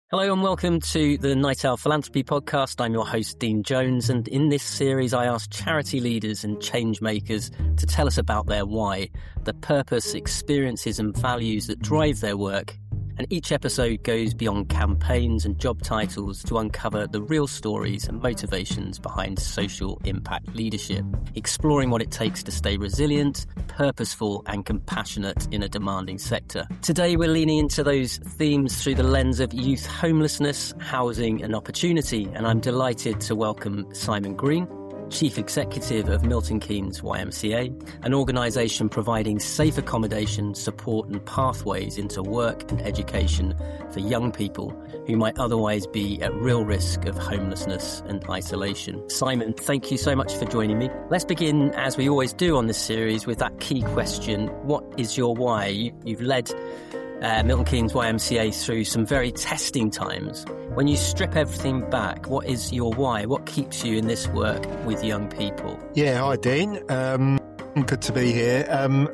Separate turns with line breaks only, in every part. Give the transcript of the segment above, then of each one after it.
Hello and welcome to the Night Owl Philanthropy Podcast. I'm your host, Dean Jones, and in this series I ask charity leaders and change makers to tell us about their why, the purpose, experiences and values that drive their work. And each episode goes beyond campaigns and job titles to uncover the real stories and motivations behind social impact leadership, exploring what it takes to stay resilient, purposeful and compassionate in a demanding sector. Today we're leaning into those themes through the lens of youth homelessness, housing and opportunity, and I'm delighted to welcome Simon Green, Chief Executive of Milton Keynes YMCA, an organisation providing safe accommodation, support and pathways into work and education for young people who might otherwise be at real risk of homelessness and isolation. Simon, thank you so much for joining me. Let's begin, as we always do on this series, with that key question: what is your why? You've led Milton Keynes YMCA through some very testing times. When you strip everything back, what is your why? What keeps you in this work with young people?
Yeah, hi Dean. Good to be here.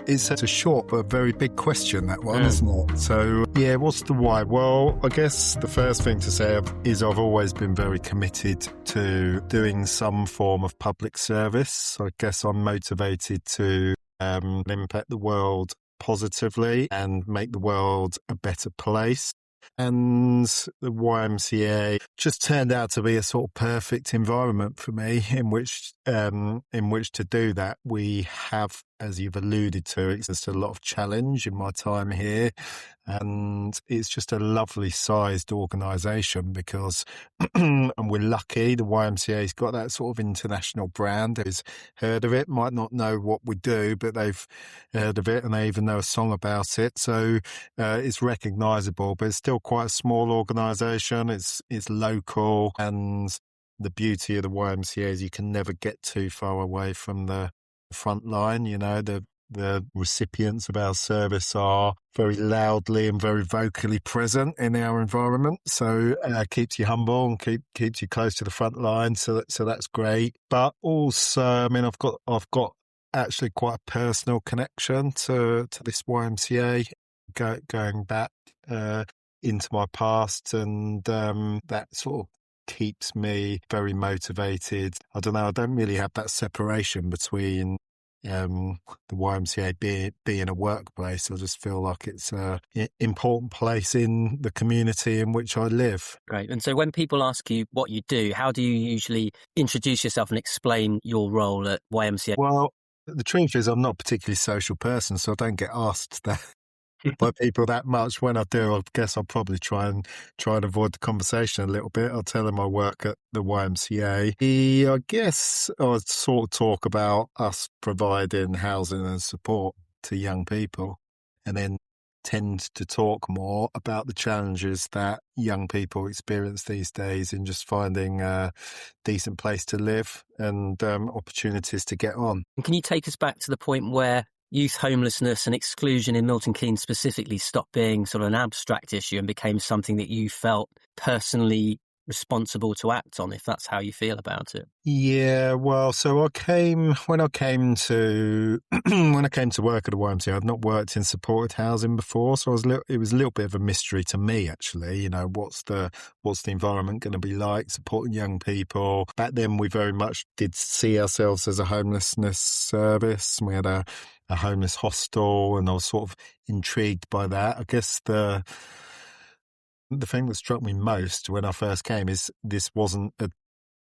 It's a short but very big question, that one, isn't it? So, yeah, what's the why? Well, I guess the first thing to say is I've always been very committed to doing some form of public service. I guess I'm motivated to impact the world positively and make the world a better place. And the YMCA just turned out to be a sort of perfect environment for me in which to do that. We have, as you've alluded to, it's just a lot of challenge in my time here, and it's just a lovely sized organisation because, and we're lucky, the YMCA's got that sort of international brand. Who's heard of it might not know what we do, but they've heard of it and they even know a song about it. So it's recognisable, but it's still quite a small organisation. It's local, and the beauty of the YMCA is you can never get too far away from the front line. You know, the recipients of our service are very loudly and very vocally present in our environment, so keeps you humble and keeps you close to the front line. So that's great. But also, I mean, I've got actually quite a personal connection to this YMCA, going back into my past, and that sort of keeps me very motivated. I don't know, I don't really have that separation between the YMCA being a workplace. I just feel like it's an important place in the community in which I live.
Great. And so when people ask you what you do, how do you usually introduce yourself and explain your role at YMCA?
Well, the truth is I'm not a particularly social person, so I don't get asked that by people that much. When I do, I guess I'll probably try and avoid the conversation a little bit. I'll tell them I work at the YMCA. I guess I'll sort of talk about us providing housing and support to young people, and then tend to talk more about the challenges that young people experience these days in just finding a decent place to live and opportunities to get on.
And can you take us back to the point where youth homelessness and exclusion in Milton Keynes specifically stopped being sort of an abstract issue and became something that you felt personally responsible to act on, if that's how you feel about it?
Yeah, well, so when I came to work at the YMCA, I'd not worked in supported housing before, so it was a little bit of a mystery to me, actually. You know, what's the environment going to be like, supporting young people? Back then, we very much did see ourselves as a homelessness service. We had a homeless hostel, and I was sort of intrigued by that. I guess the thing that struck me most when I first came is this wasn't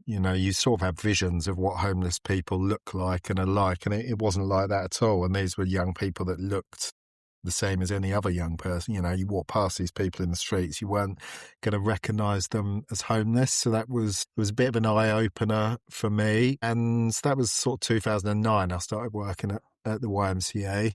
you sort of have visions of what homeless people look like and are like, and it wasn't like that at all. And these were young people that looked the same as any other young person. You know, you walk past these people in the streets, you weren't going to recognise them as homeless. So it was a bit of an eye-opener for me. And that was sort of 2009. I started working at the YMCA.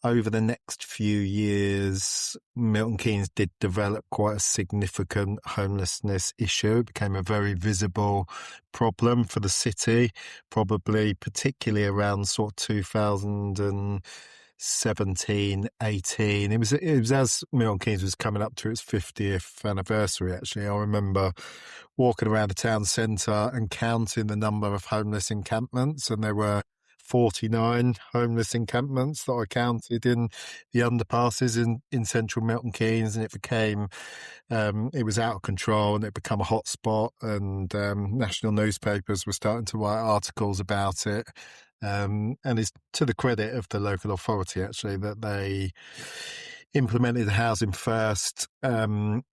Over the next few years, Milton Keynes did develop quite a significant homelessness issue. It became a very visible problem for the city, probably particularly around sort of 2017, 18. It was as Milton Keynes was coming up to its 50th anniversary, actually. I remember walking around the town centre and counting the number of homeless encampments, and there were 49 homeless encampments that I counted in the underpasses in central Milton Keynes, and it was out of control, and it became a hotspot, and national newspapers were starting to write articles about it. And it's to the credit of the local authority, actually, that they implemented the Housing First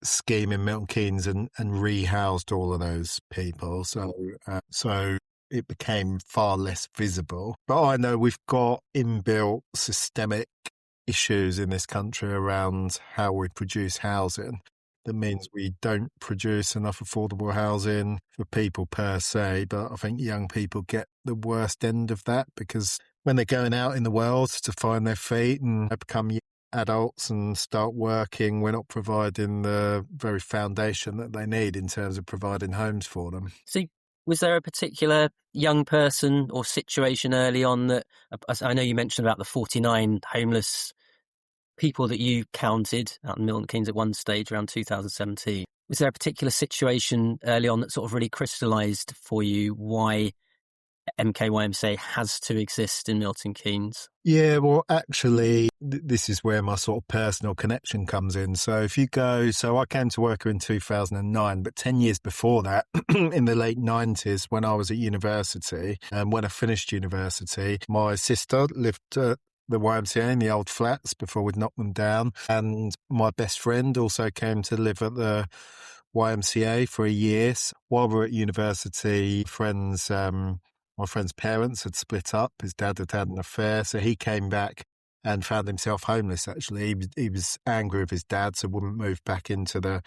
scheme in Milton Keynes and rehoused all of those people. So it became far less visible. But I know we've got inbuilt systemic issues in this country around how we produce housing. That means we don't produce enough affordable housing for people per se, but I think young people get the worst end of that, because when they're going out in the world to find their feet and become adults and start working, we're not providing the very foundation that they need in terms of providing homes for them.
So was there a particular young person or situation early on that, I know you mentioned about the 49 homeless people that you counted out in Milton Keynes at one stage around 2017. Was there a particular situation early on that sort of really crystallised for you why YMCA has to exist in Milton Keynes?
Yeah, well, actually, this is where my sort of personal connection comes in. So I came to work in 2009, but 10 years before that, in the late 90s, when I was at university, and when I finished university, my sister lived at the YMCA in the old flats before we'd knocked them down. And my best friend also came to live at the YMCA for a year. While we were at university, my friend's parents had split up. His dad had had an affair, so he came back and found himself homeless, actually. He was angry with his dad, so wouldn't move back into the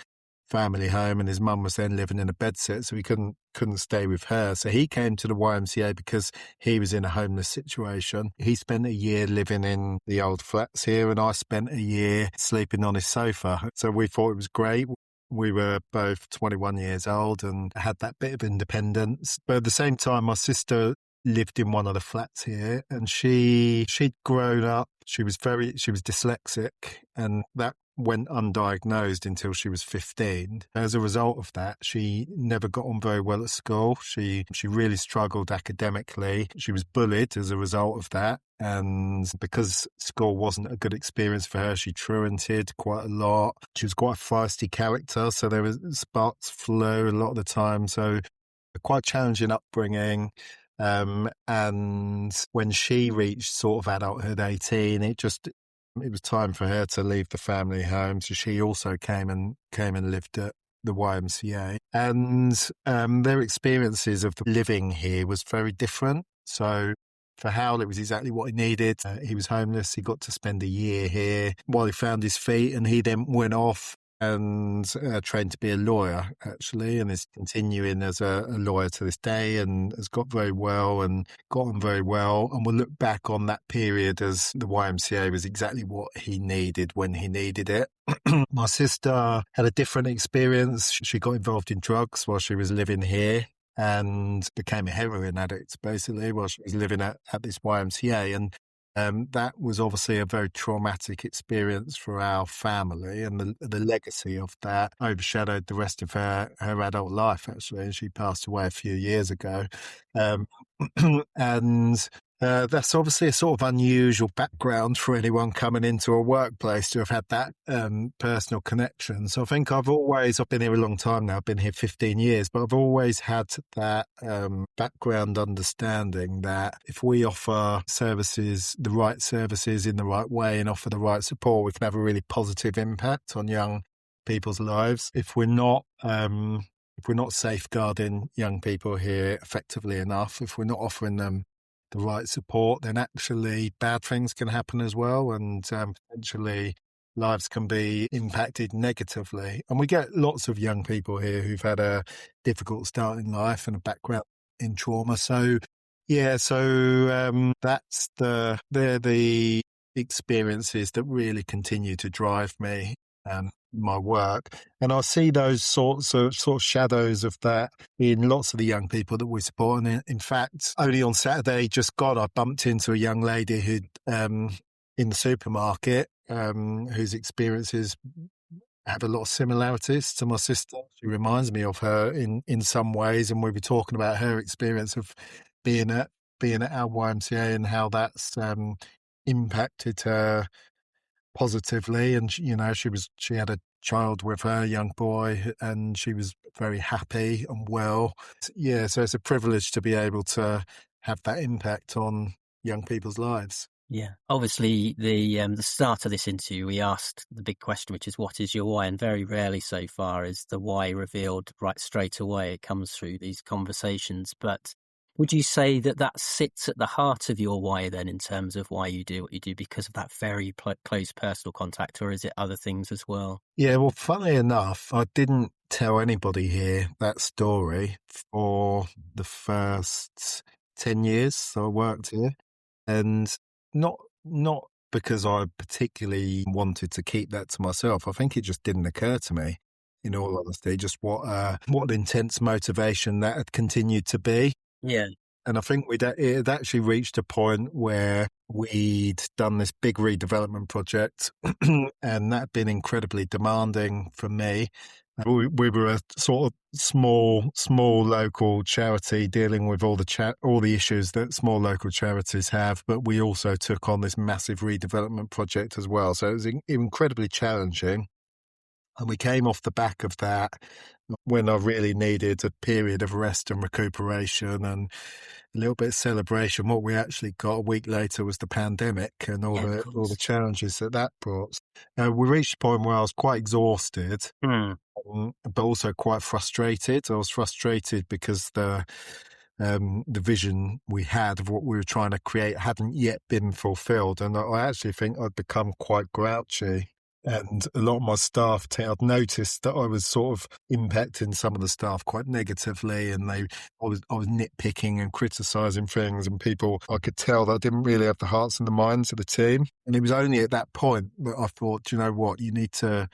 family home, and his mum was then living in a bedsit, so he couldn't stay with her. So he came to the YMCA because he was in a homeless situation. He spent a year living in the old flats here, and I spent a year sleeping on his sofa. So we thought it was great. We were both 21 years old and had that bit of independence. But at the same time, my sister lived in one of the flats here, and she'd grown up. She was dyslexic, and that went undiagnosed until she was 15. As a result of that, she never got on very well at school. She really struggled academically. She was bullied as a result of that. And because school wasn't a good experience for her, she truanted quite a lot. She was quite a feisty character, so there was sparks flew a lot of the time. So a quite challenging upbringing. And when she reached sort of adulthood, 18, it was time for her to leave the family home. So she also came and lived at the YMCA. And their experiences of living here was very different. So for Howell, it was exactly what he needed. He was homeless. He got to spend a year here while he found his feet, and he then went off and trained to be a lawyer, actually, and is continuing as a lawyer to this day, and has got on very well. And we'll look back on that period as the YMCA was exactly what he needed when he needed it. My sister had a different experience. She got involved in drugs while she was living here and became a heroin addict, basically, while she was living at this YMCA. And that was obviously a very traumatic experience for our family, and the legacy of that overshadowed the rest of her adult life, actually. And she passed away a few years ago. And that's obviously a sort of unusual background for anyone coming into a workplace to have had that personal connection. So I think I've been here a long time now, I've been here 15 years, but I've always had that background understanding that if we offer the right services in the right way and offer the right support, we can have a really positive impact on young people's lives. If we're not safeguarding young people here effectively enough, if we're not offering them the right support, then actually bad things can happen as well, and potentially lives can be impacted negatively. And we get lots of young people here who've had a difficult start in life and a background in trauma. So they're the experiences that really continue to drive me my work, and I see those sorts of shadows of that in lots of the young people that we support. And in fact, only on Saturday just gone, I bumped into a young lady who in the supermarket whose experiences have a lot of similarities to my sister. She reminds me of her in some ways, and we were talking about her experience of being at being at our YMCA and how that's impacted her positively. And she had a child with her, a young boy, and she was very happy and well. Yeah, so it's a privilege to be able to have that impact on young people's lives.
Yeah. Obviously, the start of this interview, we asked the big question, which is, what is your why? And very rarely so far is the why revealed right straight away. It comes through these conversations. But would you say that sits at the heart of your why then, in terms of why you do what you do, because of that very close personal contact, or is it other things as well?
Yeah, well, funnily enough, I didn't tell anybody here that story for the first 10 years I worked here. And not because I particularly wanted to keep that to myself. I think it just didn't occur to me, in all honesty, just what intense motivation that had continued to be.
Yeah.
And I think it had actually reached a point where we'd done this big redevelopment project, and that had been incredibly demanding for me. We were a sort of small local charity dealing with all the issues that small local charities have, but we also took on this massive redevelopment project as well. So it was incredibly challenging. And we came off the back of that when I really needed a period of rest and recuperation and a little bit of celebration. What we actually got a week later was the pandemic and all the challenges that brought. We reached a point where I was quite exhausted, but also quite frustrated. I was frustrated because the vision we had of what we were trying to create hadn't yet been fulfilled. And I actually think I'd become quite grouchy. And a lot of my staff, I'd noticed that I was sort of impacting some of the staff quite negatively, and I was nitpicking and criticising things, and I could tell that I didn't really have the hearts and the minds of the team. And it was only at that point that I thought, you know what, you need to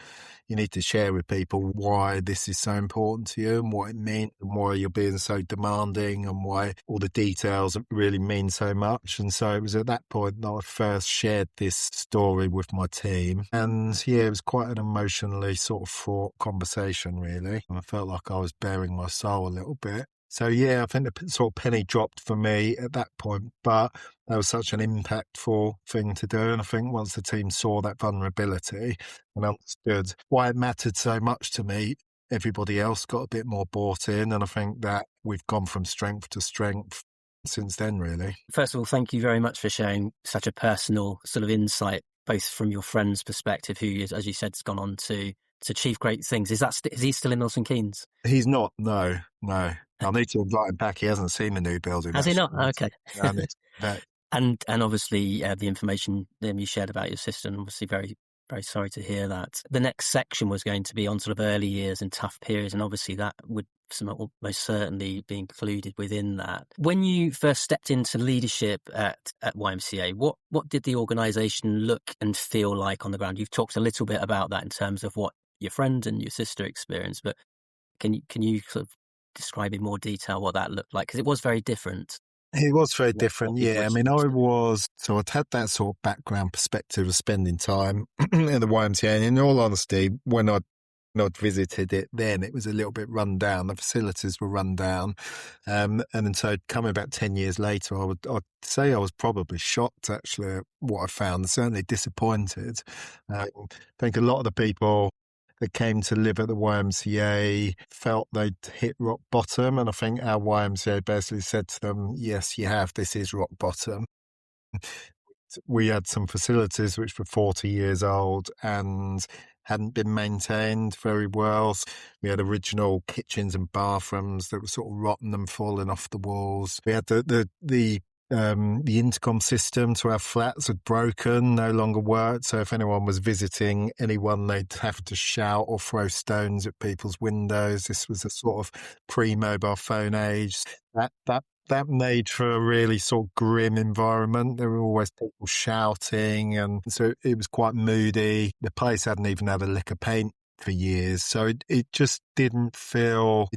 share with people why this is so important to you and what it means and why you're being so demanding and why all the details really mean so much. And so it was at that point that I first shared this story with my team. And yeah, it was quite an emotionally sort of fraught conversation, really. I felt like I was bearing my soul a little bit. So yeah, I think the sort of penny dropped for me at that point, but that was such an impactful thing to do. And I think once the team saw that vulnerability and understood why it mattered so much to me, everybody else got a bit more bought in. And I think that we've gone from strength to strength since then, really.
First of all, thank you very much for sharing such a personal sort of insight, both from your friend's perspective, who, as you said, has gone on to achieve great things. Is he still in Milton Keynes?
He's not. No. I'll need to invite him back. He hasn't seen the new building.
Has he not? Okay.
No.
And obviously the information you shared about your sister, and obviously very, very sorry to hear that. The next section was going to be on sort of early years and tough periods, and obviously that would most certainly be included within that. When you first stepped into leadership at YMCA, what did the organisation look and feel like on the ground? You've talked a little bit about that in terms of what your friend and your sister experienced, but can you sort of describe in more detail what that looked like? Because it was very different.
It was very different, yeah. I mean, I'd had that sort of background perspective of spending time in the YMCA, and in all honesty, when I'd visited it then, it was a little bit run down. The facilities were run down. And so coming about 10 years later, I'd say I was probably shocked, actually, at what I found, certainly disappointed. I think a lot of the people that came to live at the YMCA felt they'd hit rock bottom. And I think our YMCA basically said to them, yes, you have, this is rock bottom. We had some facilities which were 40 years old and hadn't been maintained very well. We had original kitchens and bathrooms that were sort of rotten and falling off the walls. We had the intercom system to our flats had broken, no longer worked. So if anyone was visiting anyone, they'd have to shout or throw stones at people's windows. This was a sort of pre-mobile phone age. That made for a really sort of grim environment. There were always people shouting, and so it was quite moody. The place hadn't even had a lick of paint for years, so it just didn't feel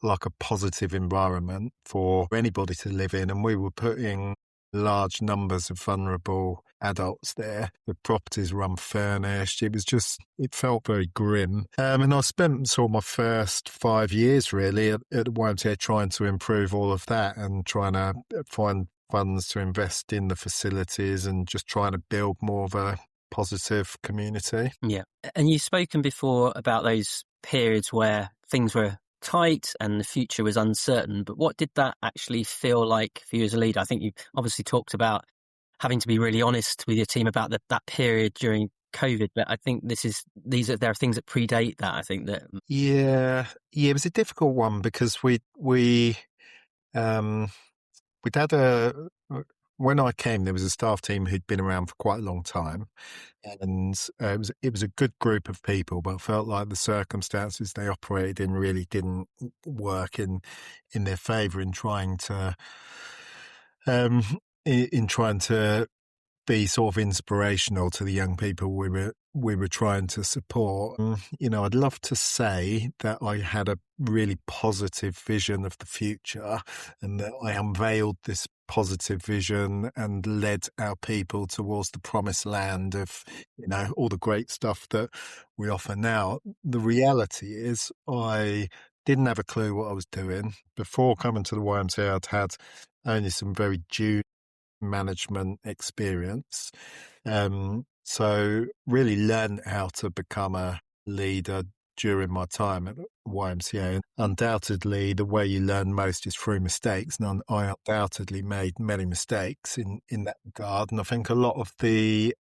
like a positive environment for anybody to live in. And we were putting large numbers of vulnerable adults there. The properties were unfurnished. It felt very grim. And I spent sort of my first 5 years really at YMCA trying to improve all of that and trying to find funds to invest in the facilities and just trying to build more of a positive community.
Yeah. And you've spoken before about those periods where things were tight and the future was uncertain, but what did that actually feel like for you as a leader? I think you obviously talked about having to be really honest with your team about that period during COVID, but I think there are things that predate that. I think that
it was a difficult one because we'd had when I came, there was a staff team who'd been around for quite a long time, and it was a good group of people, but I felt like the circumstances they operated in really didn't work in their favour in trying to be sort of inspirational to the young people we were trying to support. I'd love to say that I had a really positive vision of the future and that I unveiled this positive vision and led our people towards the promised land of, all the great stuff that we offer now. The reality is I didn't have a clue what I was doing. Before coming to the YMCA, I'd had only some very junior management experience. So really learned how to become a leader during my time at YMCA. Undoubtedly, the way you learn most is through mistakes, and I undoubtedly made many mistakes in that regard. And I think a lot of the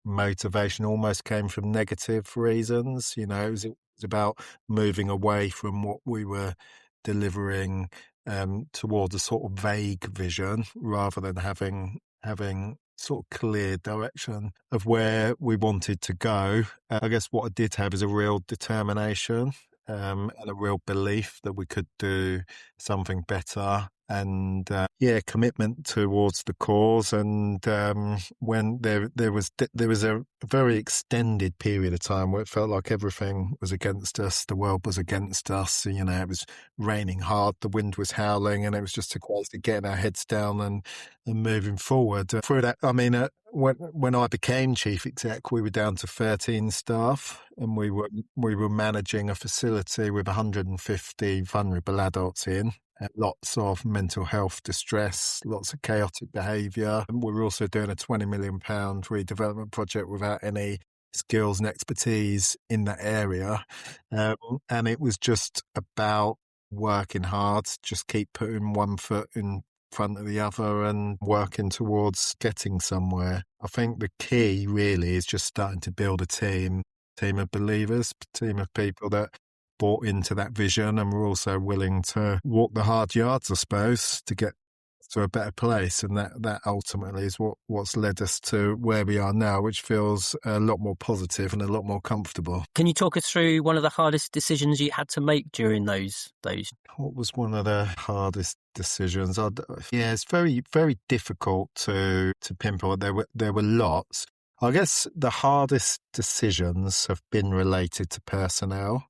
motivation almost came from negative reasons. It was about moving away from what we were delivering towards a sort of vague vision rather than having sort of clear direction of where we wanted to go. I guess what I did have is a real determination and a real belief that we could do something better. And commitment towards the cause. And when there was a very extended period of time where it felt like everything was against us, the world was against us. It was raining hard, the wind was howling, and it was just a case of getting our heads down and moving forward. Through that, when I became chief exec, we were down to 13 staff, and we were managing a facility with 150 vulnerable adults in. Lots of mental health distress, lots of chaotic behaviour. We were also doing a £20 million redevelopment project without any skills and expertise in that area. And it was just about working hard, just keep putting one foot in front of the other and working towards getting somewhere. I think the key really is just starting to build a team of believers, team of people that bought into that vision and were also willing to walk the hard yards, I suppose, to get to a better place. And that ultimately is what's led us to where we are now, which feels a lot more positive and a lot more comfortable.
Can you talk us through one of the hardest decisions you had to make during those?
What was one of the hardest decisions? It's very, very difficult to pinpoint. There were lots. I guess the hardest decisions have been related to personnel.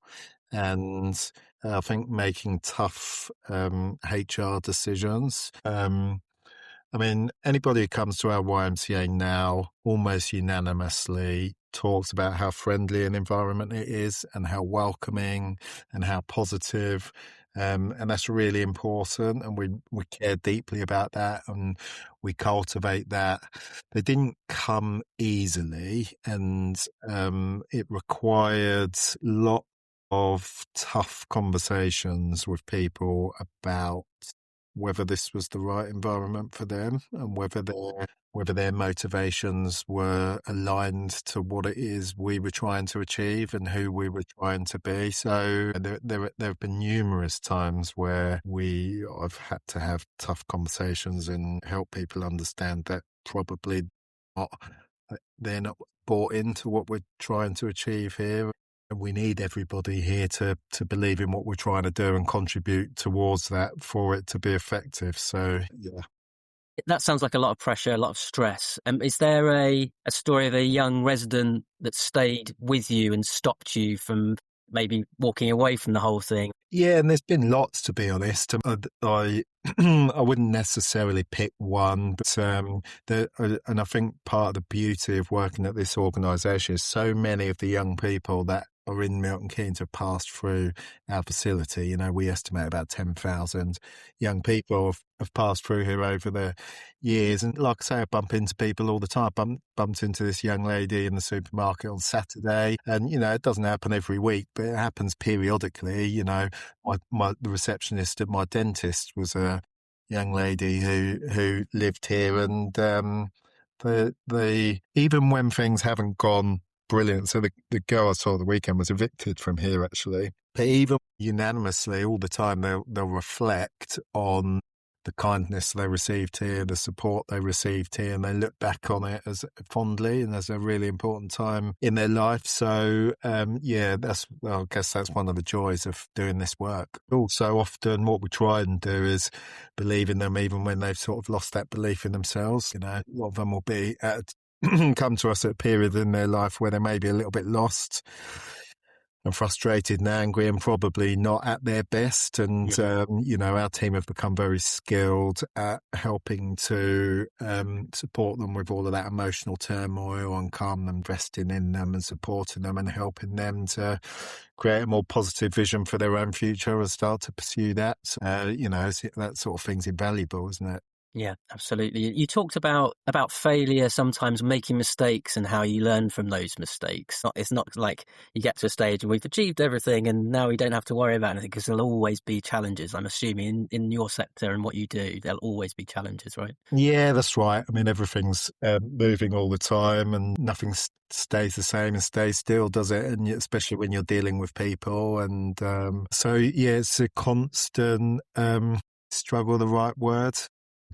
And I think making tough HR decisions. Anybody who comes to our YMCA now almost unanimously talks about how friendly an environment it is and how welcoming and how positive. And that's really important, and we care deeply about that, and we cultivate that. They didn't come easily, and it required lots of tough conversations with people about whether this was the right environment for them and whether their motivations were aligned to what it is we were trying to achieve and who we were trying to be. So there have been numerous times where I've had to have tough conversations and help people understand that probably they're not bought into what we're trying to achieve here. And we need everybody here to believe in what we're trying to do and contribute towards that for it to be effective. So, yeah.
That sounds like a lot of pressure, a lot of stress. Is there a story of a young resident that stayed with you and stopped you from maybe walking away from the whole thing?
Yeah, and there's been lots, to be honest. I I wouldn't necessarily pick one, but and I think part of the beauty of working at this organisation is so many of the young people that are in Milton Keynes have passed through our facility. You know, we estimate about 10,000 young people have passed through here over the years. And like I say, I bump into people all the time. Bumped into this young lady in the supermarket on Saturday. And, you know, it doesn't happen every week, but it happens periodically. You know, the receptionist at my dentist was a young lady who lived here. And even when things haven't gone brilliant. So the girl I saw the weekend was evicted from here, actually. But even unanimously, all the time, they'll reflect on the kindness they received here, the support they received here, and they look back on it as fondly and as a really important time in their life. So, I guess that's one of the joys of doing this work. Also, often what we try and do is believe in them even when they've sort of lost that belief in themselves. You know, a lot of them will be come to us at a period in their life where they may be a little bit lost and frustrated and angry and probably not at their best. And, our team have become very skilled at helping to support them with all of that emotional turmoil and calm them, investing in them and supporting them and helping them to create a more positive vision for their own future and start to pursue that. That sort of thing's invaluable, isn't it?
Yeah, absolutely. You talked about failure, sometimes making mistakes and how you learn from those mistakes. It's not like you get to a stage and we've achieved everything and now we don't have to worry about anything, because there'll always be challenges. I'm assuming in your sector and what you do, there'll always be challenges, right?
Yeah, that's right. I mean, everything's moving all the time and nothing stays the same and stays still, does it? And especially when you're dealing with people. And it's a constant struggle, the right word.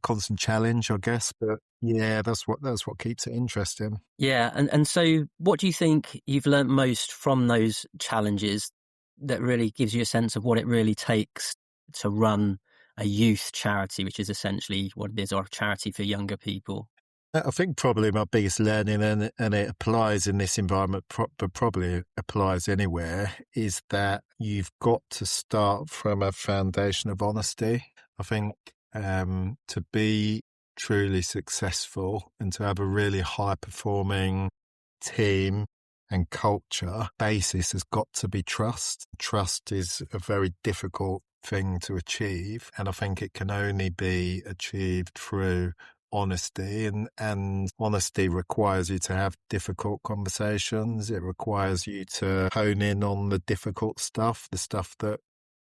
Constant challenge, I guess, but yeah, that's what keeps it interesting.
Yeah, and so what do you think you've learnt most from those challenges that really gives you a sense of what it really takes to run a youth charity, which is essentially what it is, or a charity for younger people?
I think probably my biggest learning, and it applies in this environment, but probably applies anywhere, is that you've got to start from a foundation of honesty. I think to be truly successful and to have a really high-performing team and culture, basis has got to be trust. Trust is a very difficult thing to achieve, and I think it can only be achieved through honesty, and honesty requires you to have difficult conversations. It requires you to hone in on the difficult stuff, the stuff that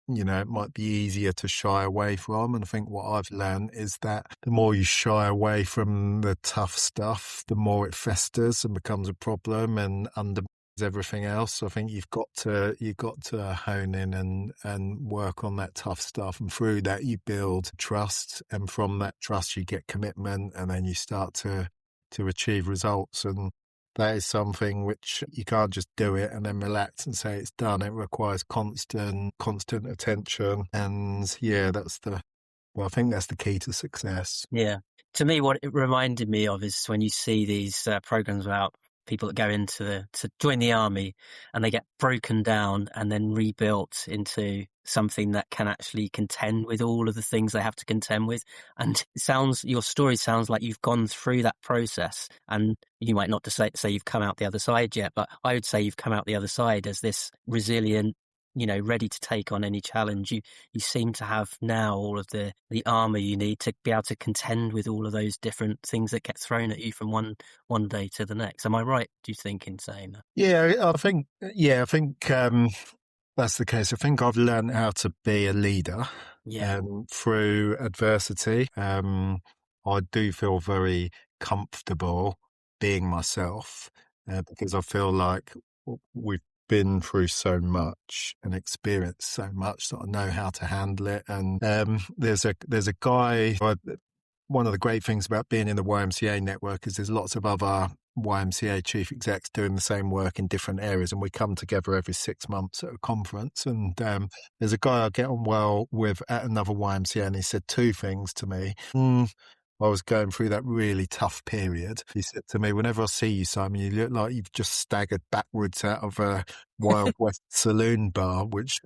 it might be easier to shy away from. And I think what I've learned is that the more you shy away from the tough stuff, the more it festers and becomes a problem and undermines everything else. So I think you've got to hone in and work on that tough stuff. And through that, you build trust. And from that trust, you get commitment, and then you start to achieve results. And that is something which you can't just do it and then relax and say it's done. It requires constant attention. And I think that's the key to success.
Yeah. To me, what it reminded me of is when you see these programs about people that go to join the army and they get broken down and then rebuilt into something that can actually contend with all of the things they have to contend with. And your story sounds like you've gone through that process, and you might not say you've come out the other side yet, but I would say you've come out the other side as this resilient, ready to take on any challenge. You seem to have now all of the armour you need to be able to contend with all of those different things that get thrown at you from one day to the next. Am I right, do you think, in saying that?
Yeah, I think that's the case. I think I've learned how to be a leader through adversity. I do feel very comfortable being myself because I feel like we've been through so much and experienced so much that I know how to handle it. And there's a guy. One of the great things about being in the YMCA network is there's lots of other YMCA chief execs doing the same work in different areas, and we come together every 6 months at a conference. And there's a guy I get on well with at another YMCA, and he said two things to me. I was going through that really tough period. He said to me, "Whenever I see you, Simon, you look like you've just staggered backwards out of a Wild West saloon bar," which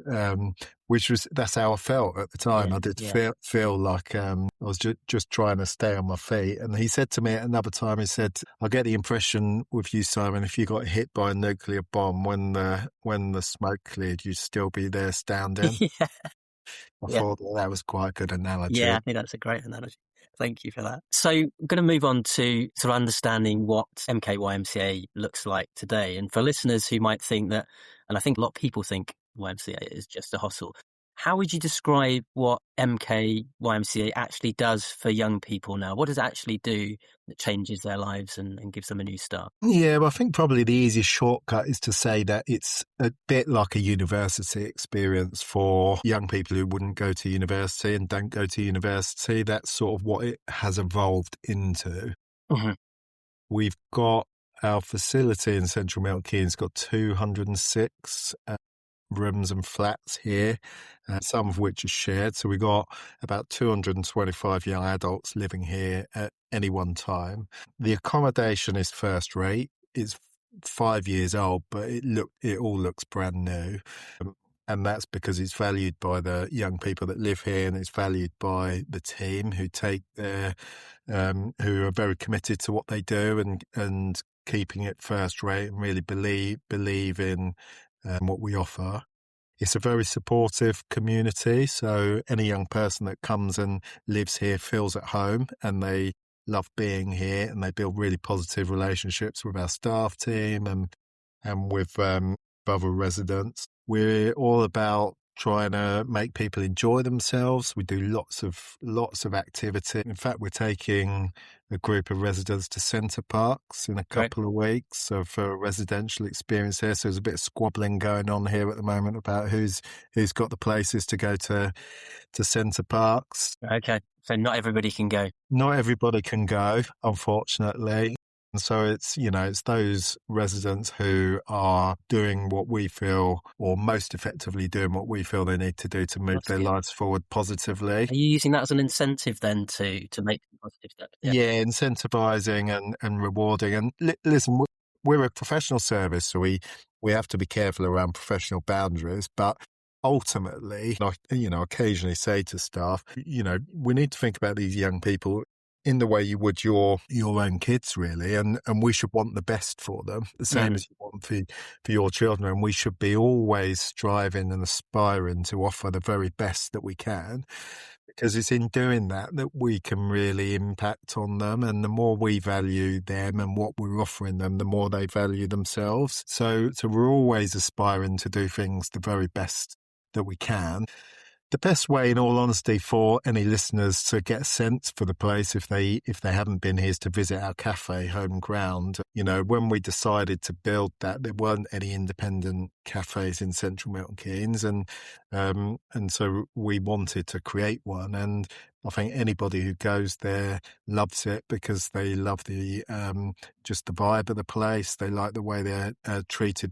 was, that's how I felt at the time.
Yeah,
I did
yeah.
feel like I was just trying to stay on my feet. And he said to me at another time, he said, "I get the impression with you, Simon, if you got hit by a nuclear bomb, when the smoke cleared, you'd still be there standing."
Yeah,
I
yeah.
thought that was quite a good
Yeah,
analogy.
I think that's a great analogy. Thank you for that. So I'm going to move on to sort of understanding what MKYMCA looks like today. And for listeners who might think that, and I think a lot of people think YMCA is just a hostel, how would you describe what MKYMCA actually does for young people now? What does it actually do that changes their lives and gives them a new start?
Yeah, well, I think probably the easiest shortcut is to say that it's a bit like a university experience for young people who wouldn't go to university and don't go to university. That's sort of what it has evolved into.
Mhm.
We've got our facility in Central Milton Keynes got 206 rooms and flats here, some of which are shared. So we've got about 225 young adults living here at any one time. The accommodation is first rate. It's 5 years old, but it all looks brand new. And that's because it's valued by the young people that live here, and it's valued by the team who who are very committed to what they do and keeping it first rate and really believe in what we offer. It's a very supportive community, so any young person that comes and lives here feels at home, and they love being here, and they build really positive relationships with our staff team and with other residents. We're all about trying to make people enjoy themselves. We do lots of activity. In fact, we're taking a group of residents to Centre Parks in a couple of weeks, so for a residential experience here. So there's a bit of squabbling going on here at the moment about who's got the places to go to Centre Parks.
Okay, so not everybody can go.
Not everybody can go, unfortunately. And so it's those residents who are doing what we feel, or most effectively doing what we feel they need to do to move
That's
their
good.
lives forward positively.
Are you using that as an incentive then to make positive steps?
Yeah, incentivising and rewarding. And listen, we're a professional service, so we have to be careful around professional boundaries. But ultimately, I occasionally say to staff, we need to think about these young people in the way you would your own kids, really, and we should want the best for them, the same as you want for your children, and we should be always striving and aspiring to offer the very best that we can, because it's in doing that we can really impact on them, and the more we value them and what we're offering them, the more they value themselves. So we're always aspiring to do things the very best that we can. The best way, in all honesty, for any listeners to get a sense for the place, if they haven't been here, is to visit our cafe, Home Ground. When we decided to build that, there weren't any independent cafes in Central Milton Keynes, and so we wanted to create one. And I think anybody who goes there loves it because they love the just the vibe of the place. They like the way they're treated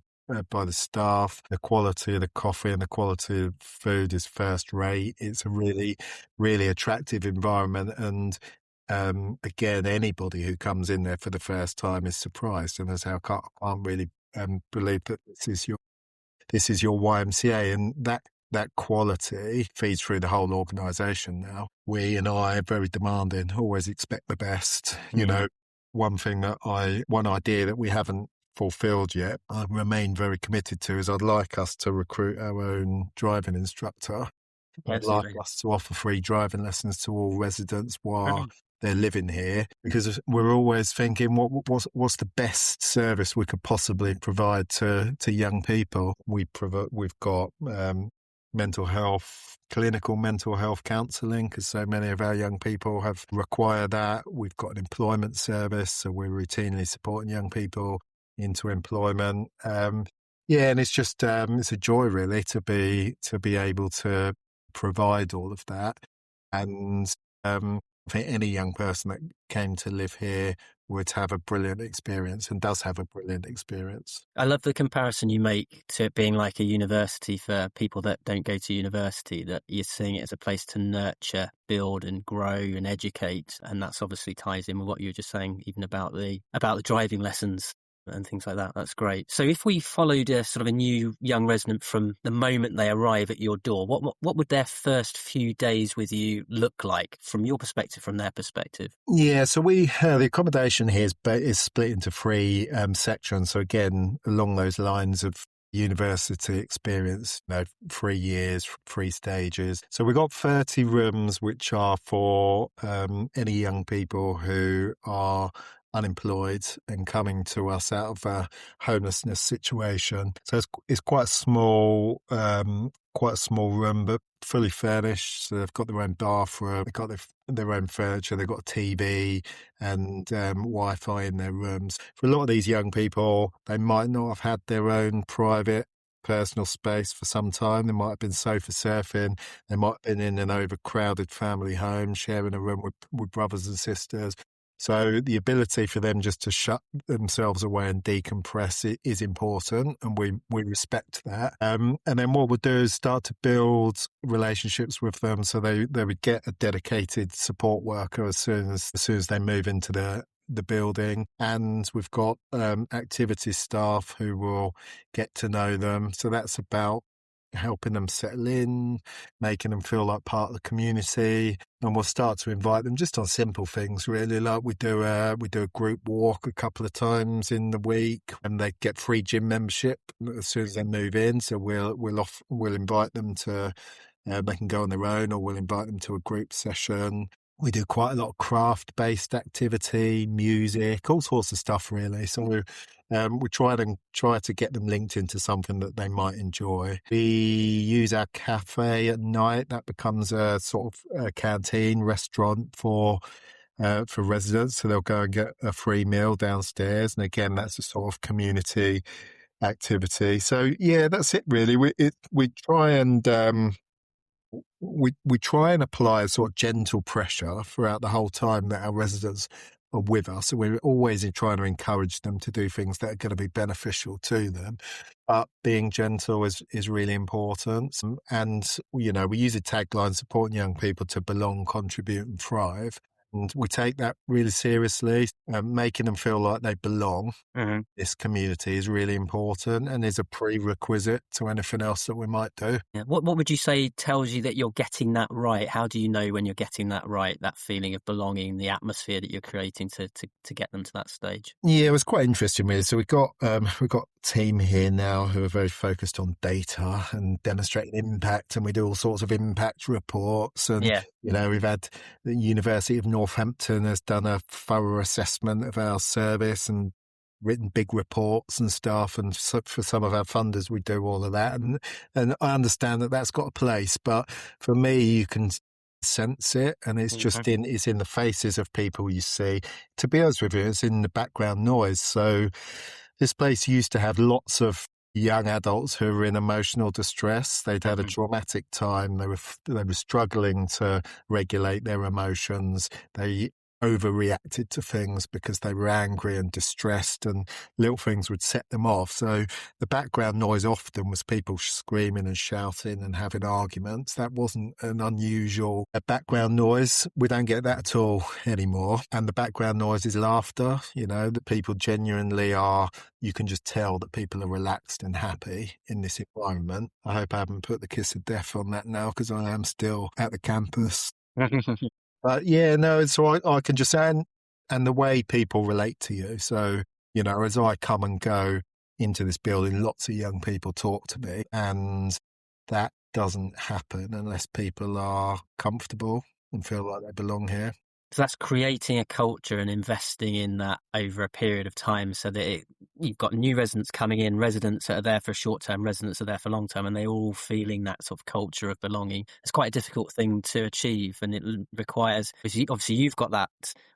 by the staff. The quality of the coffee and the quality of food is first rate. It's a really, really attractive environment. And again, anybody who comes in there for the first time is surprised. And that's how I can't really believe that this is your YMCA. And that quality feeds through the whole organisation now. We and I are very demanding, always expect the best. One idea that we haven't fulfilled yet, I remain very committed to, is I'd like us to recruit our own driving instructor. I'd like us to offer free driving lessons to all residents while they're living here, because we're always thinking, what's the best service we could possibly provide to young people? We've got clinical mental health counselling, because so many of our young people require that. We've got an employment service, so we're routinely supporting young people into employment. And it's just it's a joy, really, to be able to provide all of that. And I think any young person that came to live here would have a brilliant experience and does have a brilliant experience.
I love the comparison you make to it being like a university for people that don't go to university, that you're seeing it as a place to nurture, build and grow and educate. And that's obviously ties in with what you were just saying, even about the driving lessons and things like that. That's great. So if we followed a sort of a new young resident from the moment they arrive at your door, what would their first few days with you look like from your perspective, from their perspective?
Yeah, so we the accommodation here is split into three sections. So again, along those lines of university experience, 3 years, 3 stages. So we've got 30 rooms, which are for any young people who are unemployed and coming to us out of a homelessness situation. So it's quite a small room, but fully furnished. So they've got their own bathroom, they've got their own furniture, they've got a TV and Wi-Fi in their rooms. For a lot of these young people, they might not have had their own private personal space for some time. They might have been sofa surfing. They might have been in an overcrowded family home, sharing a room with brothers and sisters. So the ability for them just to shut themselves away and decompress is important, and we respect that. And then what we'll do is start to build relationships with them, so they would get a dedicated support worker as soon as they move into the building. And we've got activity staff who will get to know them. So that's about helping them settle in, making them feel like part of the community. And we'll start to invite them just on simple things, really. Like we do a group walk a couple of times in the week, and they get free gym membership as soon as they move in. So we'll invite them to, they can go on their own, or we'll invite them to a group session. We do quite a lot of craft-based activity, music, all sorts of stuff, really. So we try to get them linked into something that they might enjoy. We use our cafe at night. That becomes a sort of a canteen restaurant for residents. So they'll go and get a free meal downstairs. And again, that's a sort of community activity. So yeah, that's it really. We try and we try and apply a sort of gentle pressure throughout the whole time that our residents are with us. So we're always trying to encourage them to do things that are going to be beneficial to them. But being gentle is really important. And, we use a tagline, supporting young people to belong, contribute and thrive. And we take that really seriously. Making them feel like they belong. Mm-hmm. This community is really important and is a prerequisite to anything else that we might do.
Yeah. What would you say tells you that you're getting that right? How do you know when you're getting that right, that feeling of belonging, the atmosphere that you're creating to get them to that stage?
Yeah, it was quite interesting, really. So we've got a team here now who are very focused on data and demonstrating impact, and we do all sorts of impact reports. And we've had the University of Northampton has done a thorough assessment of our service and written big reports and stuff. And so for some of our funders, we do all of that. And I understand that that's got a place, but for me, you can sense it, and it's just it's in the faces of people you see. To be honest with you, it's in the background noise. So this place used to have lots of young adults who were in emotional distress. They'd had a traumatic time. They were struggling to regulate their emotions. They overreacted to things because they were angry and distressed, and little things would set them off. So the background noise often was people screaming and shouting and having arguments. That wasn't an unusual background noise. We don't get that at all anymore. And the background noise is laughter, that people genuinely are. You can just tell that people are relaxed and happy in this environment. I hope I haven't put the kiss of death on that now, because I am still at the campus. But so I can just say, and the way people relate to you. So, as I come and go into this building, lots of young people talk to me, and that doesn't happen unless people are comfortable and feel like they belong here.
So that's creating a culture and investing in that over a period of time, so that you've got new residents coming in, residents that are there for short term, residents that are there for long term, and they're all feeling that sort of culture of belonging. It's quite a difficult thing to achieve, and it requires, obviously you've got that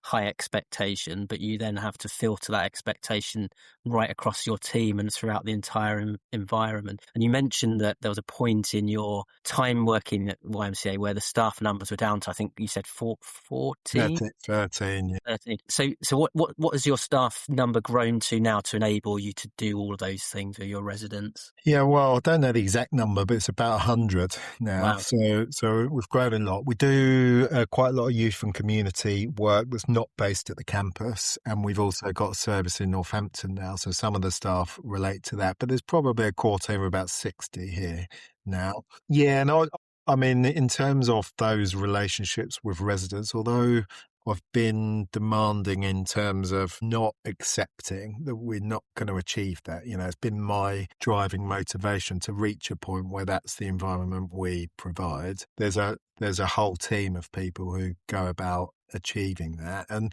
high expectation, but you then have to filter that expectation right across your team and throughout the entire environment. And you mentioned that there was a point in your time working at YMCA where the staff numbers were down to, I think you said 40. 13?
13, yeah.
13. So what has your staff number grown to now to enable you to do all of those things with your residents?
Yeah, well, I don't know the exact number, but it's about 100 now.
Wow.
So we've grown a lot. We do quite a lot of youth and community work that's not based at the campus, and we've also got a service in Northampton now. So some of the staff relate to that, but there's probably a core team of about 60 here now. Yeah, and I mean, in terms of those relationships with residents, although I've been demanding in terms of not accepting that we're not going to achieve that. It's been my driving motivation to reach a point where that's the environment we provide. There's a whole team of people who go about achieving that, and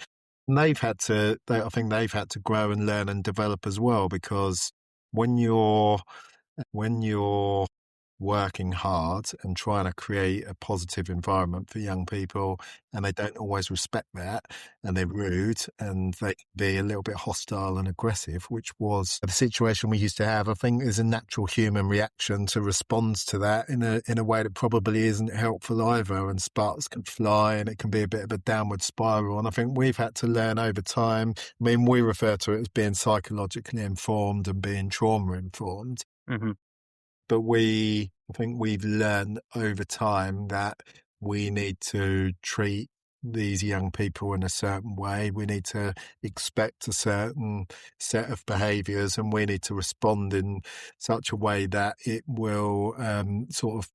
I think they've had to grow and learn and develop as well, because when you're working hard and trying to create a positive environment for young people, and they don't always respect that, and they're rude, and they can be a little bit hostile and aggressive, which was the situation we used to have. I think there's a natural human reaction to respond to that in a way that probably isn't helpful either, and sparks can fly, and it can be a bit of a downward spiral. And I think we've had to learn over time. I mean, we refer to it as being psychologically informed and being trauma informed.
Mm-hmm.
But I think we've learned over time that we need to treat these young people in a certain way. We need to expect a certain set of behaviours, and we need to respond in such a way that it will sort of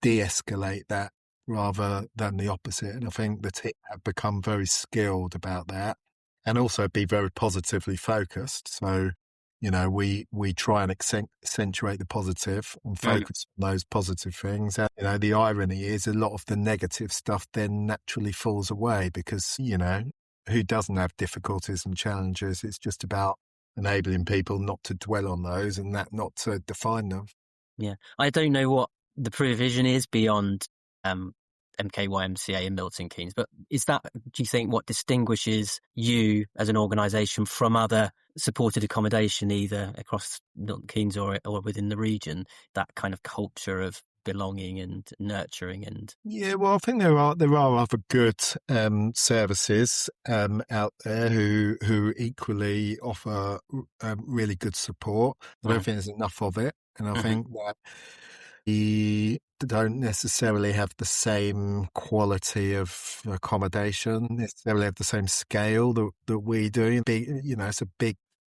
de-escalate that rather than the opposite. And I think the team have become very skilled about that, and also be very positively focused. So, we try and accentuate the positive and focus on those positive things. And, the irony is a lot of the negative stuff then naturally falls away because, who doesn't have difficulties and challenges? It's just about enabling people not to dwell on those and that not to define them.
Yeah. I don't know what the provision is beyond MK YMCA in Milton Keynes, but is that, do you think, what distinguishes you as an organisation from other supported accommodation, either across Milton Keynes or within the region, that kind of culture of belonging and nurturing? And
yeah, well, I think there are other good services out there who equally offer really good support. I don't think there's enough of it, and I think that we don't necessarily have the same quality of accommodation, necessarily have the same scale that we do.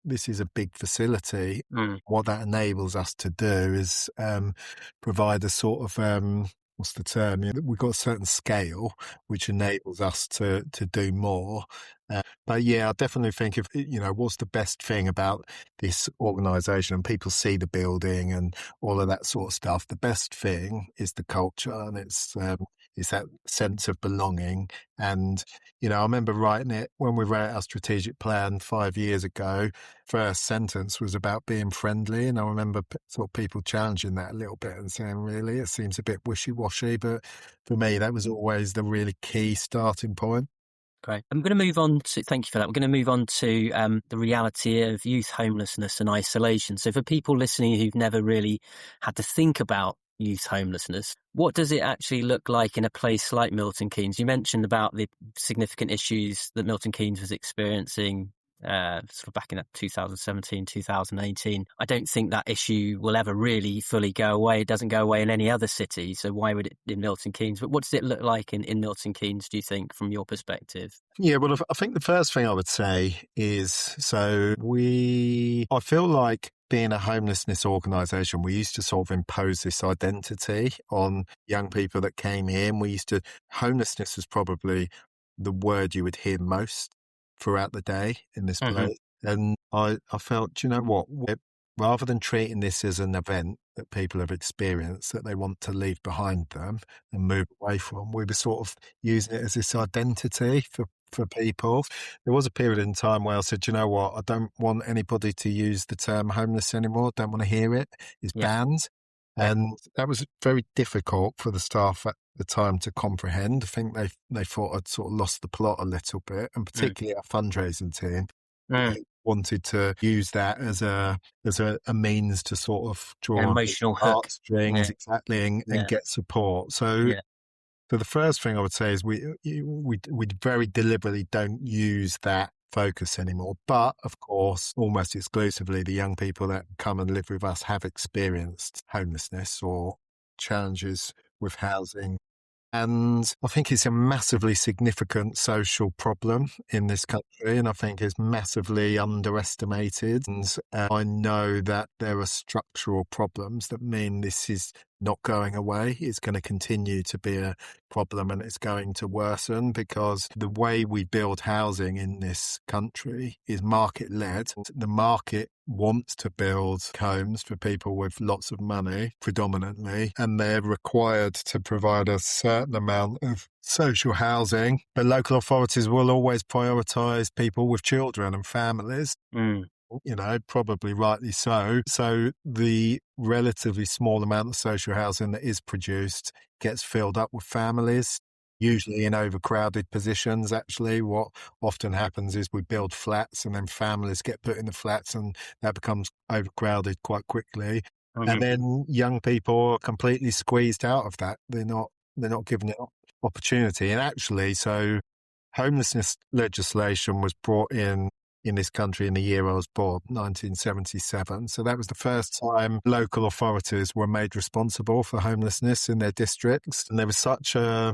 This is a big facility. What that enables us to do is provide a sort of what's the term? We've got a certain scale which enables us to do more. But yeah, I definitely think if what's the best thing about this organisation, and people see the building and all of that sort of stuff. The best thing is the culture, and it's that sense of belonging. And I remember writing it when we wrote our strategic plan 5 years ago. First sentence was about being friendly, and I remember sort of people challenging that a little bit and saying, "Really, it seems a bit wishy-washy." But for me, that was always the really key starting point.
Great. I'm going to move on to, thank you for that. We're going to move on to the reality of youth homelessness and isolation. So for people listening who've never really had to think about youth homelessness, what does it actually look like in a place like Milton Keynes? You mentioned about the significant issues that Milton Keynes was experiencing sort of back in 2017, 2018. I don't think that issue will ever really fully go away. It doesn't go away in any other city. So why would it in Milton Keynes? But what does it look like in Milton Keynes, do you think, from your perspective?
Yeah, well, I think the first thing I would say is, I feel like being a homelessness organisation, we used to sort of impose this identity on young people that came in. Homelessness is probably the word you would hear most throughout the day in this place. And I felt, do you know what? Rather than treating this as an event that people have experienced that they want to leave behind them and move away from, we were sort of using it as this identity for people. There was a period in time where I said, you know what, I don't want anybody to use the term homeless anymore. Don't want to hear it. It's banned. And that was very difficult for the staff at the time to comprehend. I think they thought I'd sort of lost the plot a little bit, and particularly our fundraising team. They wanted to use that as a means to sort of draw
an emotional hook.
heartstrings, exactly, and get support. So So the first thing I would say is we very deliberately don't use that focus anymore. But of course, almost exclusively, the young people that come and live with us have experienced homelessness or challenges with housing. And I think it's a massively significant social problem in this country, and I think it's massively underestimated. And I know that there are structural problems that mean this is not going away. It's going to continue to be a problem, and it's going to worsen because the way we build housing in this country is market-led. The market wants to build homes for people with lots of money, predominantly, and they're required to provide a certain amount of social housing. But local authorities will always prioritise people with children and families. Probably rightly so. So the relatively small amount of social housing that is produced gets filled up with families, usually in overcrowded positions. Actually, what often happens is we build flats and then families get put in the flats and that becomes overcrowded quite quickly. And then young people are completely squeezed out of that. They're not given an opportunity. And actually, so homelessness legislation was brought in this country in the year I was born, 1977. So that was the first time local authorities were made responsible for homelessness in their districts. And there was such a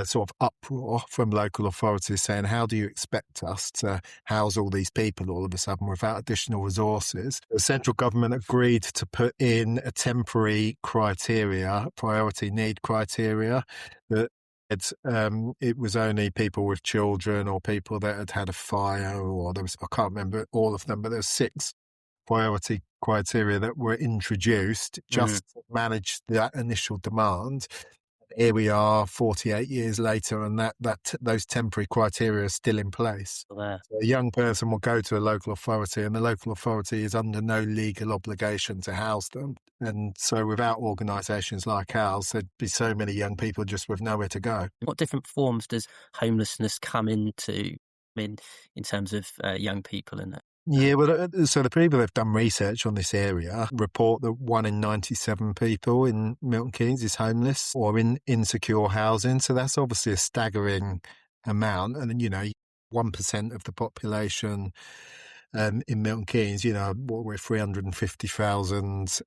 sort of uproar from local authorities saying, how do you expect us to house all these people all of a sudden without additional resources? The central government agreed to put in a temporary criteria, priority need criteria, that it was only people with children or people that had had a fire, or I can't remember all of them, but there's 6 priority criteria that were introduced just to manage that initial demand. Here we are 48 years later, and those temporary criteria are still in place. So a young person will go to a local authority, and the local authority is under no legal obligation to house them. And so without organisations like ours, there'd be so many young people just with nowhere to go.
What different forms does homelessness come into in terms of young people in it?
Yeah, well, so the people that have done research on this area report that 1 in 97 people in Milton Keynes is homeless or in insecure housing. So that's obviously a staggering amount. And, 1% of the population in Milton Keynes, we're 350,000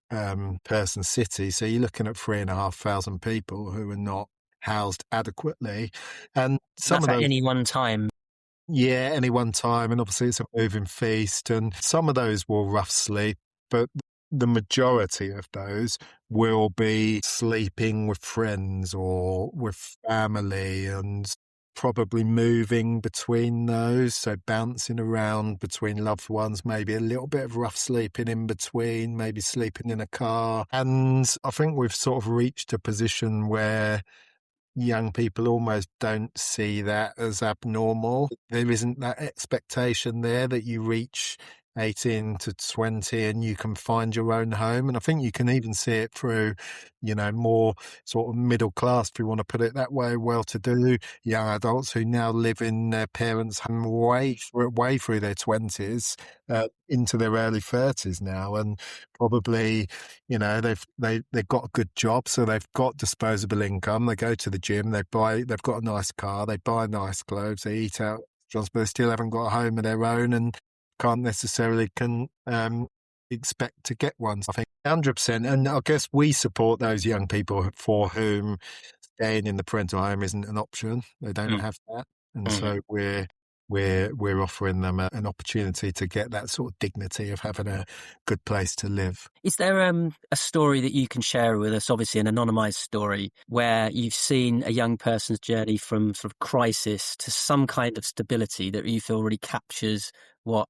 person city. So you're looking at 3,500 people who are not housed adequately. And some
that's
of those,
at any one time.
Yeah, any one time, and obviously it's a moving feast, and some of those will rough sleep, but the majority of those will be sleeping with friends or with family and probably moving between those, so bouncing around between loved ones, maybe a little bit of rough sleeping in between, maybe sleeping in a car. And I think we've sort of reached a position where young people almost don't see that as abnormal. There isn't that expectation there that you reach 18 to 20 and you can find your own home. And I think you can even see it through, more sort of middle class, if you want to put it that way, well-to-do young adults who now live in their parents' home way through their 20s into their early 30s now. And probably, they've got a good job, so they've got disposable income. They go to the gym, they've got a nice car, they buy nice clothes, they eat out, but they still haven't got a home of their own and can't necessarily expect to get one. I think 100%. And I guess we support those young people for whom staying in the parental home isn't an option. They don't have that. And so we're offering them an opportunity to get that sort of dignity of having a good place to live.
Is there a story that you can share with us, obviously an anonymised story, where you've seen a young person's journey from sort of crisis to some kind of stability that you feel really captures what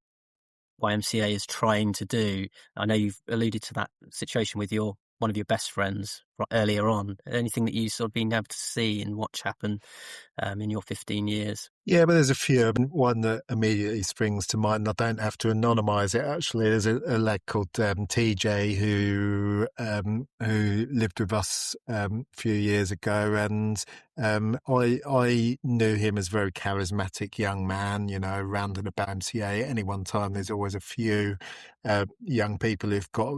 YMCA is trying to do? I know you've alluded to that situation with one of your best friends earlier on. Anything that you've sort of been able to see and watch happen in your 15 years? Yeah,
but there's a few. One that immediately springs to mind, I don't have to anonymise it actually. There's a lad called TJ who lived with us a few years ago, and I knew him as a very charismatic young man, around and about MCA. At any one time, there's always a few young people who've got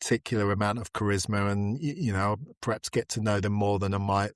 particular amount of charisma, and perhaps get to know them more than I might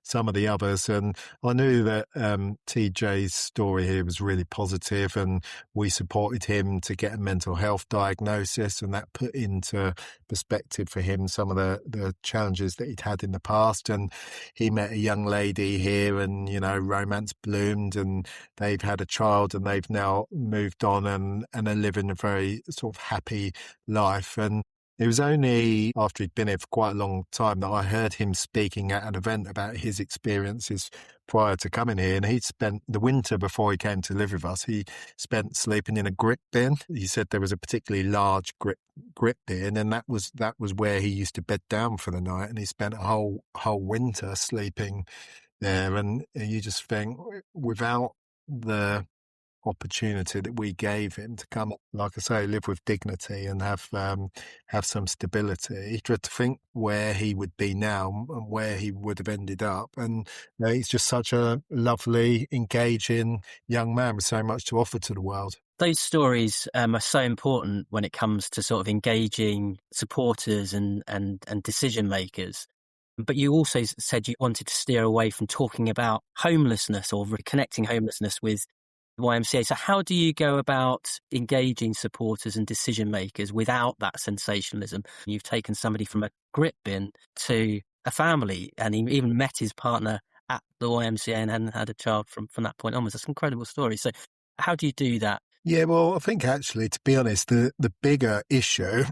some of the others. And I knew that TJ's story here was really positive, and we supported him to get a mental health diagnosis, and that put into perspective for him some of the challenges that he'd had in the past. And he met a young lady here, and romance bloomed, and they've had a child, and they've now moved on and are living a very sort of happy life. And it was only after he'd been here for quite a long time that I heard him speaking at an event about his experiences prior to coming here. And he'd spent the winter before he came to live with us, he spent sleeping in a grip bin. He said there was a particularly large grip bin, and that was where he used to bed down for the night. And he spent a whole winter sleeping there. And you just think, without the opportunity that we gave him to come, like I say, live with dignity and have some stability, to think where he would be now and where he would have ended up. And he's just such a lovely, engaging young man with so much to offer to the world.
Those stories are so important when it comes to sort of engaging supporters and decision makers. But you also said you wanted to steer away from talking about homelessness or reconnecting homelessness with YMCA. So how do you go about engaging supporters and decision makers without that sensationalism? You've taken somebody from a grip bin to a family, and he even met his partner at the YMCA and had a child from that point onwards. That's an incredible story. So how do you do that?
Yeah, well, I think actually, to be honest, the bigger issue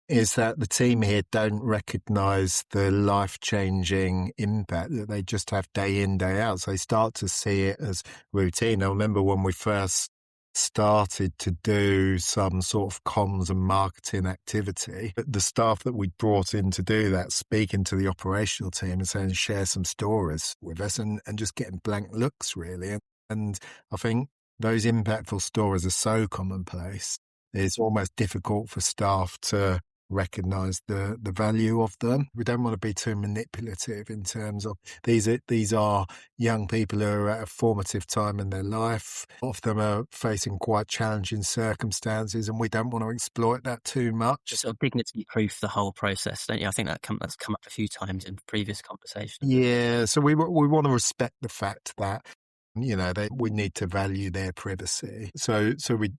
is that the team here don't recognise the life-changing impact that they just have day in, day out. So they start to see it as routine. I remember when we first started to do some sort of comms and marketing activity, the staff that we brought in to do that, speaking to the operational team and saying, share some stories with us, and just getting blank looks, really. And I think those impactful stories are so commonplace, it's almost difficult for staff to recognise the value of them. We don't want to be too manipulative in terms of these are young people who are at a formative time in their life. Often are facing quite challenging circumstances, and we don't want to exploit that too much.
Just sort of dignity-proof the whole process, don't you? I think that's come up a few times in previous conversations.
Yeah, so we want to respect the fact that we need to value their privacy. So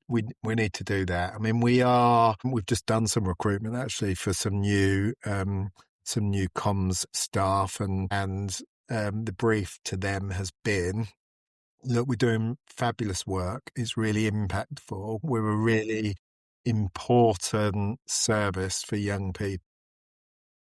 we need to do that. I mean, we've just done some recruitment actually for some new comms staff, and the brief to them has been, look, we're doing fabulous work. It's really impactful. We're a really important service for young people,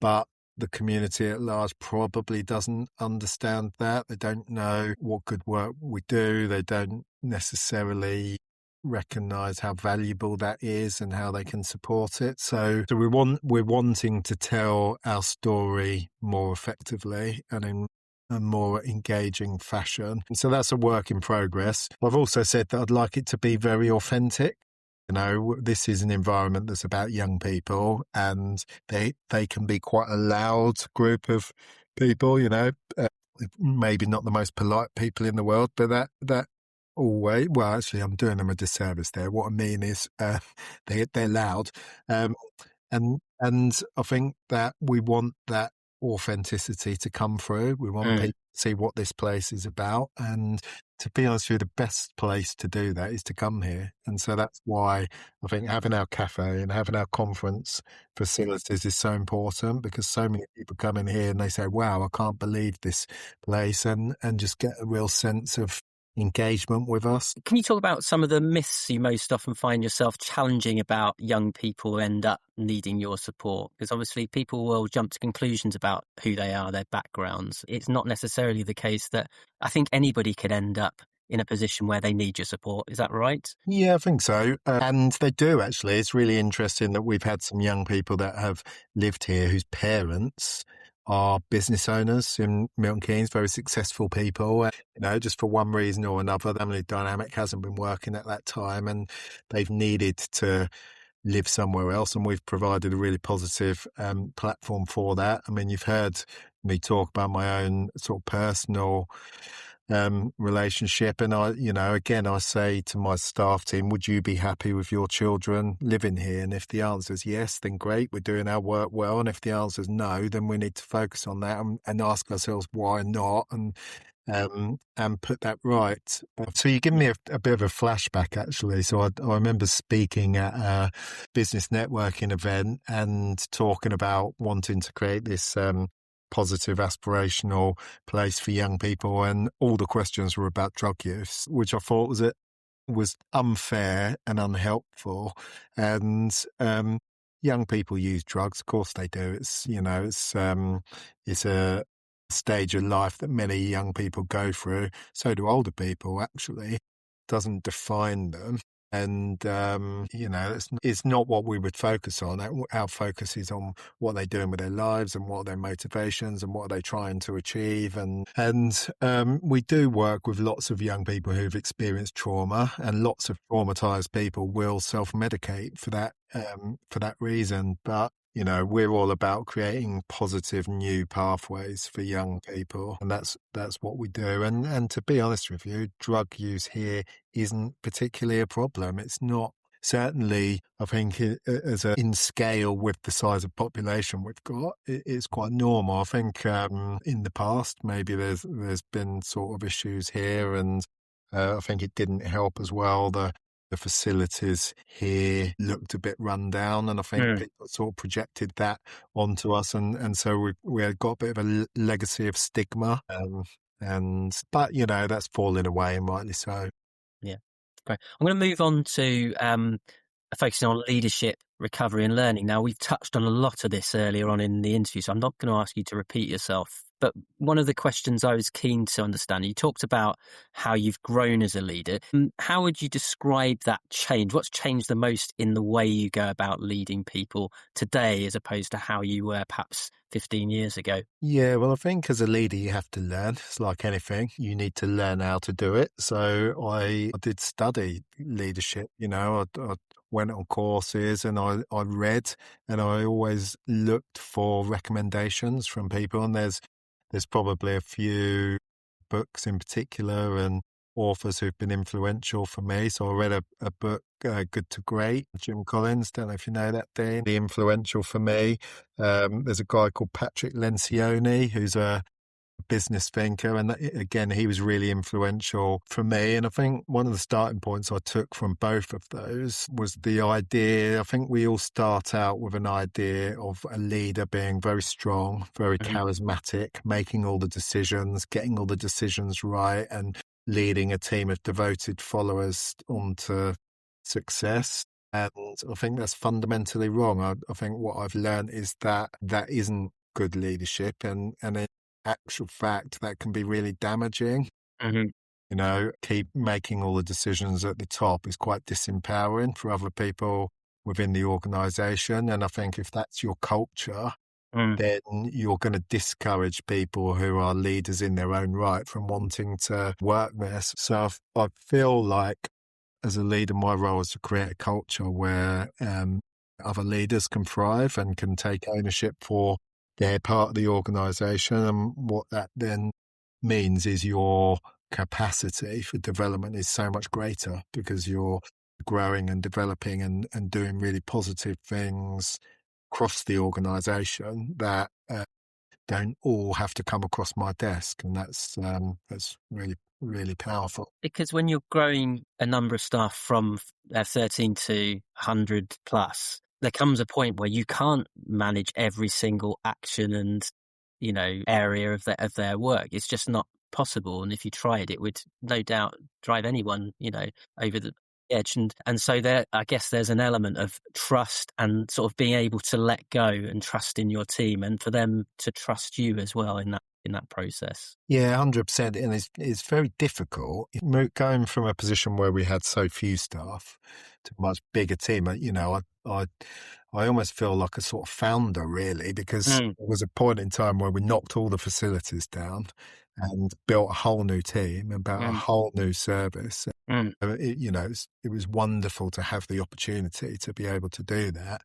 but the community at large probably doesn't understand that. They don't know what good work we do. They don't necessarily recognise how valuable that is and how they can support it. So we're wanting to tell our story more effectively and in a more engaging fashion. And so that's a work in progress. I've also said that I'd like it to be very authentic. This is an environment that's about young people, and they can be quite a loud group of people, maybe not the most polite people in the world, but that always, well, actually, I'm doing them a disservice there. What I mean is they're loud. And I think that we want that authenticity to come through. We want people to see what this place is about, and to be honest with you, the best place to do that is to come here. And so that's why I think having our cafe and having our conference facilities is so important, because so many people come in here and they say, wow, I can't believe this place, and just get a real sense of engagement with us.
Can you talk about some of the myths you most often find yourself challenging about young people who end up needing your support? Because obviously people will jump to conclusions about who they are, their backgrounds. It's not necessarily the case that I think anybody could end up in a position where they need your support. Is that right?
Yeah, I think so. And they do, actually. It's really interesting that we've had some young people that have lived here whose parents are business owners in Milton Keynes, very successful people. Just for one reason or another, the family dynamic hasn't been working at that time, and they've needed to live somewhere else, and we've provided a really positive platform for that. I mean, you've heard me talk about my own sort of personal relationship. And again, I say to my staff team, would you be happy with your children living here? And if the answer is yes, then great, we're doing our work well. And if the answer is no, then we need to focus on that and ask ourselves why not, and put that right. So you give me a bit of a flashback, actually. So I remember speaking at a business networking event and talking about wanting to create this positive, aspirational place for young people, and all the questions were about drug use, which I thought was unfair and unhelpful. And young people use drugs, of course they do. It's a stage of life that many young people go through. So do older people, actually. It doesn't define them. And, it's not what we would focus on. Our focus is on what they're doing with their lives and what are their motivations and what are they trying to achieve. And we do work with lots of young people who've experienced trauma, and lots of traumatized people will self-medicate for that reason. But we're all about creating positive new pathways for young people, and that's what we do. And to be honest with you, drug use here isn't particularly a problem. It's not. Certainly, I think in scale with the size of population we've got, it's quite normal. I think in the past maybe there's been sort of issues here, and I think it didn't help as well. The facilities here looked a bit run down, and I think people sort of projected that onto us, and so we had got a bit of a legacy of stigma, but that's falling away, and rightly so.
Yeah, great. I'm going to move on to focusing on leadership, recovery, and learning. Now, we've touched on a lot of this earlier on in the interview, so I'm not going to ask you to repeat yourself. But one of the questions I was keen to understand, you talked about how you've grown as a leader. How would you describe that change? What's changed the most in the way you go about leading people today as opposed to how you were perhaps 15 years ago?
Yeah, well, I think as a leader, you have to learn. It's like anything. You need to learn how to do it. So I did study leadership. I went on courses, and I read, and I always looked for recommendations from people. And there's probably a few books in particular and authors who've been influential for me. So I read a book, Good to Great, Jim Collins. Don't know if you know that, Dean. Influential for me. There's a guy called Patrick Lencioni, who's a business thinker, and again, he was really influential for me. And I think one of the starting points I took from both of those was the idea. I think we all start out with an idea of a leader being very strong, very charismatic, making all the decisions, getting all the decisions right, and leading a team of devoted followers onto success. And I think that's fundamentally wrong. I think what I've learned is that isn't good leadership, and in actual fact, that can be really damaging. Keep making all the decisions at the top is quite disempowering for other people within the organisation. And I think if that's your culture, then you're going to discourage people who are leaders in their own right from wanting to work there. So I feel like as a leader, my role is to create a culture where other leaders can thrive and can take ownership for their part of the organisation. And what that then means is your capacity for development is so much greater because you're growing and developing and doing really positive things across the organisation that don't all have to come across my desk. And that's really, really powerful.
Because when you're growing a number of staff from 13 to 100 plus, there comes a point where you can't manage every single action and, area of their work. It's just not possible. And if you tried, it would no doubt drive anyone, over the edge. And so I guess there's an element of trust and sort of being able to let go and trust in your team, and for them to trust you as well in that process.
Yeah, 100%. And it's very difficult going from a position where we had so few staff to a much bigger team. I almost feel like a sort of founder, really, because there was a point in time where we knocked all the facilities down and built a whole new team, about a whole new service. It was wonderful to have the opportunity to be able to do that.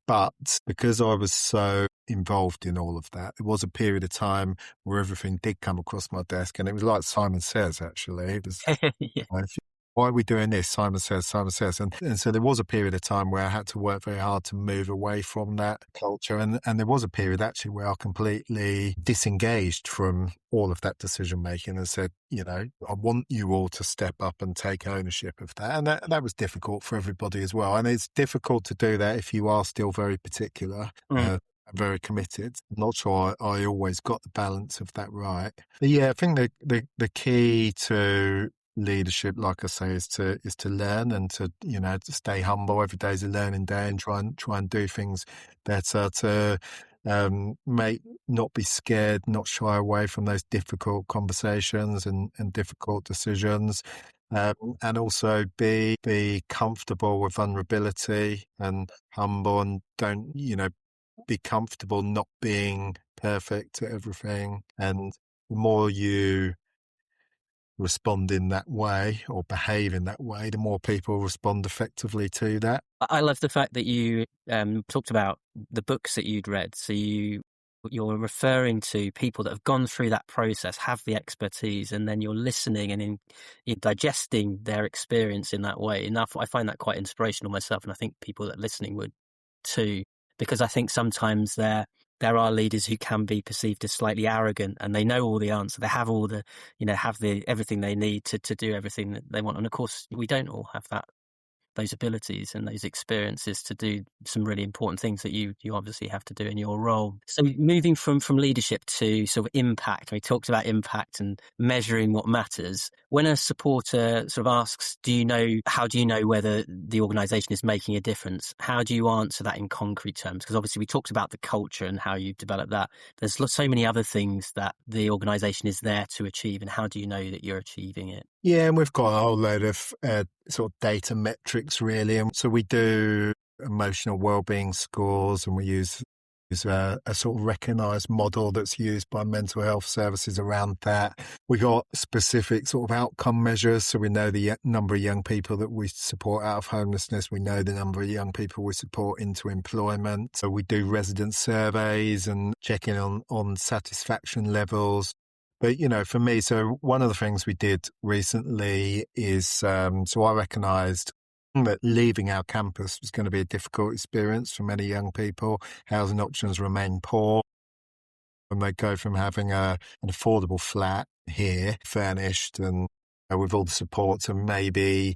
But because I was so involved in all of that, there was a period of time where everything did come across my desk, and it was like Simon Says, actually. It was,
Yeah.
why are we doing this? Simon Says, Simon Says. And so there was a period of time where I had to work very hard to move away from that culture. And there was a period actually where I completely disengaged from all of that decision making and said, I want you all to step up and take ownership of that. And that was difficult for everybody as well. And it's difficult to do that if you are still very particular. Very committed. I'm not sure I always got the balance of that right. But yeah, I think the key to leadership, like I say, is to learn and to stay humble. Every day is a learning day, and try and do things better. To not be scared, not shy away from those difficult conversations and difficult decisions. And also be comfortable with vulnerability and humble, and don't be comfortable not being perfect at everything. And the more you respond in that way or behave in that way, the more people respond effectively to that.
I love the fact that you talked about the books that you'd read. So you're referring to people that have gone through that process, have the expertise, and then you're listening and you're digesting their experience in that way. And I find that quite inspirational myself, and I think people that are listening would too. Because I think sometimes there are leaders who can be perceived as slightly arrogant, and they know all the answer. They have all the, everything they need to do everything that they want. And of course, we don't all have those abilities and those experiences to do some really important things that you obviously have to do in your role. So moving from leadership to sort of impact, we talked about impact and measuring what matters. When a supporter sort of asks, how do you know whether the organisation is making a difference? How do you answer that in concrete terms? Because obviously we talked about the culture and how you develop that. There's so many other things that the organisation is there to achieve, and how do you know that you're achieving it?
Yeah, and we've got a whole load of sort of data metrics, really. And so we do emotional wellbeing scores, and we use a sort of recognised model that's used by mental health services around that. We got specific sort of outcome measures, so we know the number of young people that we support out of homelessness. We know the number of young people we support into employment. So we do resident surveys and checking on satisfaction levels. But, for me, so one of the things we did recently is, so I recognised that leaving our campus was going to be a difficult experience for many young people. Housing options remain poor, and they go from having an affordable flat here, furnished and with all the support, to maybe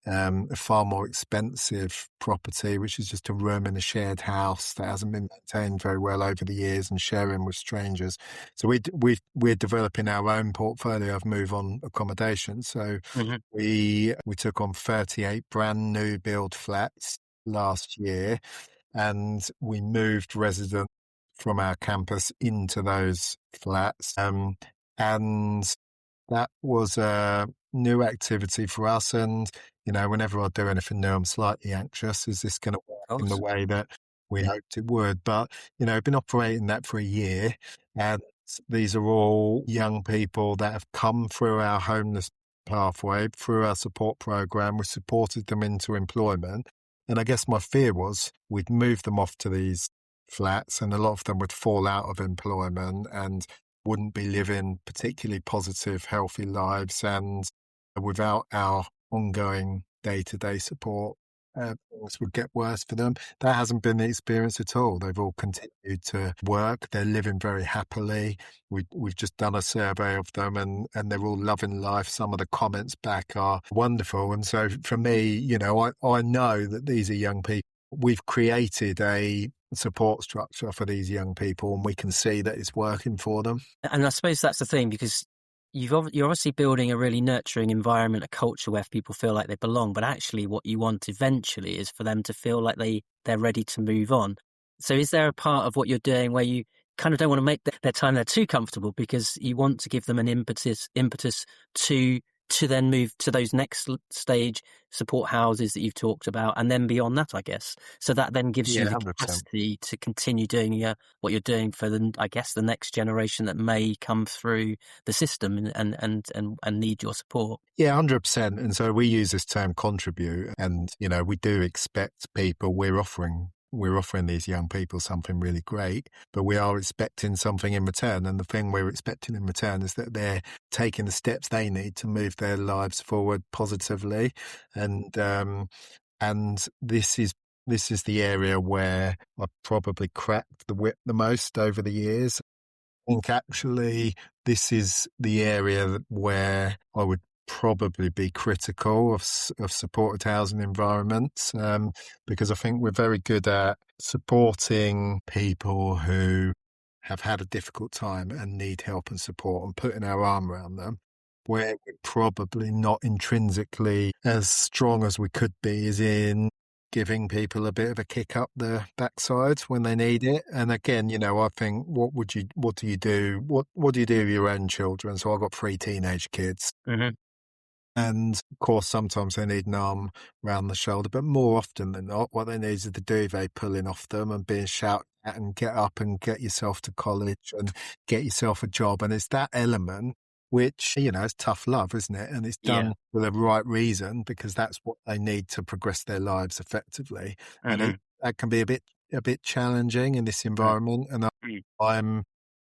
a far more expensive property, which is just a room in a shared house that hasn't been maintained very well over the years and sharing with strangers. So we're developing our own portfolio of move-on accommodation. So we took on 38 brand new build flats last year, and we moved residents from our campus into those flats. And that was a new activity for us. And, whenever I do anything new, I'm slightly anxious. Is this going to work in the way that we hoped it would? But, I've been operating that for a year. And these are all young people that have come through our homeless pathway, through our support program. We supported them into employment. And I guess my fear was we'd move them off to these flats, and a lot of them would fall out of employment and wouldn't be living particularly positive, healthy lives. And without our ongoing day-to-day support, things would get worse for them. That hasn't been the experience at all. They've all continued to work. They're living very happily. We've just done a survey of them, and they're all loving life. Some of the comments back are wonderful. And so for me, I know that these are young people. We've created a support structure for these young people, and we can see that it's working for them.
And I suppose that's the thing, because you're obviously building a really nurturing environment, a culture where people feel like they belong. But actually what you want eventually is for them to feel like they're ready to move on. So is there a part of what you're doing where you kind of don't want to make their time there too comfortable, because you want to give them an impetus to then move to those next stage support houses that you've talked about, and then beyond that, I guess. So that then gives you the
100%.
capacity to continue doing what you're doing for the next generation that may come through the system and need your support.
Yeah, 100%. And so we use this term contribute, and we do expect people. We're offering we're offering these young people something really great, but we are expecting something in return. And the thing we're expecting in return is that they're taking the steps they need to move their lives forward positively. And this is the area where I've probably cracked the whip the most over the years. I think actually this is the area where I would probably be critical of supported housing environments, because I think we're very good at supporting people who have had a difficult time and need help and support and putting our arm around them. Where we're probably not intrinsically as strong as we could be is in giving people a bit of a kick up the backside when they need it. And again, I think, what do you do? What do you do with your own children? So I've got 3 teenage kids.
Mm-hmm.
And of course, sometimes they need an arm around the shoulder, but more often than not, what they need is the duvet pulling off them and being shouted at and get up and get yourself to college and get yourself a job. And it's that element which, is tough love, isn't it? And it's done for the right reason, because that's what they need to progress their lives effectively.
Mm-hmm.
And that can be a bit challenging in this environment. And I'm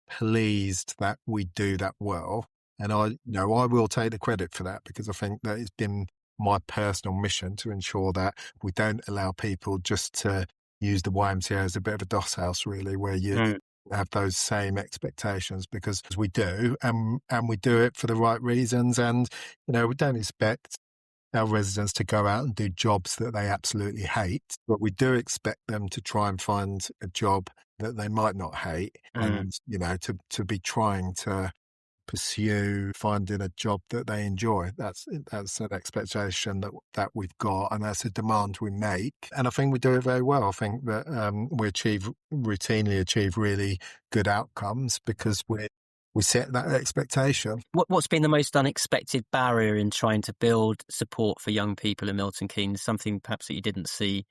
pleased that we do that well. And I will take the credit for that, because I think that it's been my personal mission to ensure that we don't allow people just to use the YMCA as a bit of a DOS house, really, where you have those same expectations, because we do, and we do it for the right reasons. And, we don't expect our residents to go out and do jobs that they absolutely hate, but we do expect them to try and find a job that they might not hate, and, to be trying to pursue finding a job that they enjoy. That's an expectation that we've got, and that's a demand we make. And I think we do it very well. I think that we routinely achieve really good outcomes because we set that expectation.
What's been the most unexpected barrier in trying to build support for young people in Milton Keynes? Something perhaps that you didn't see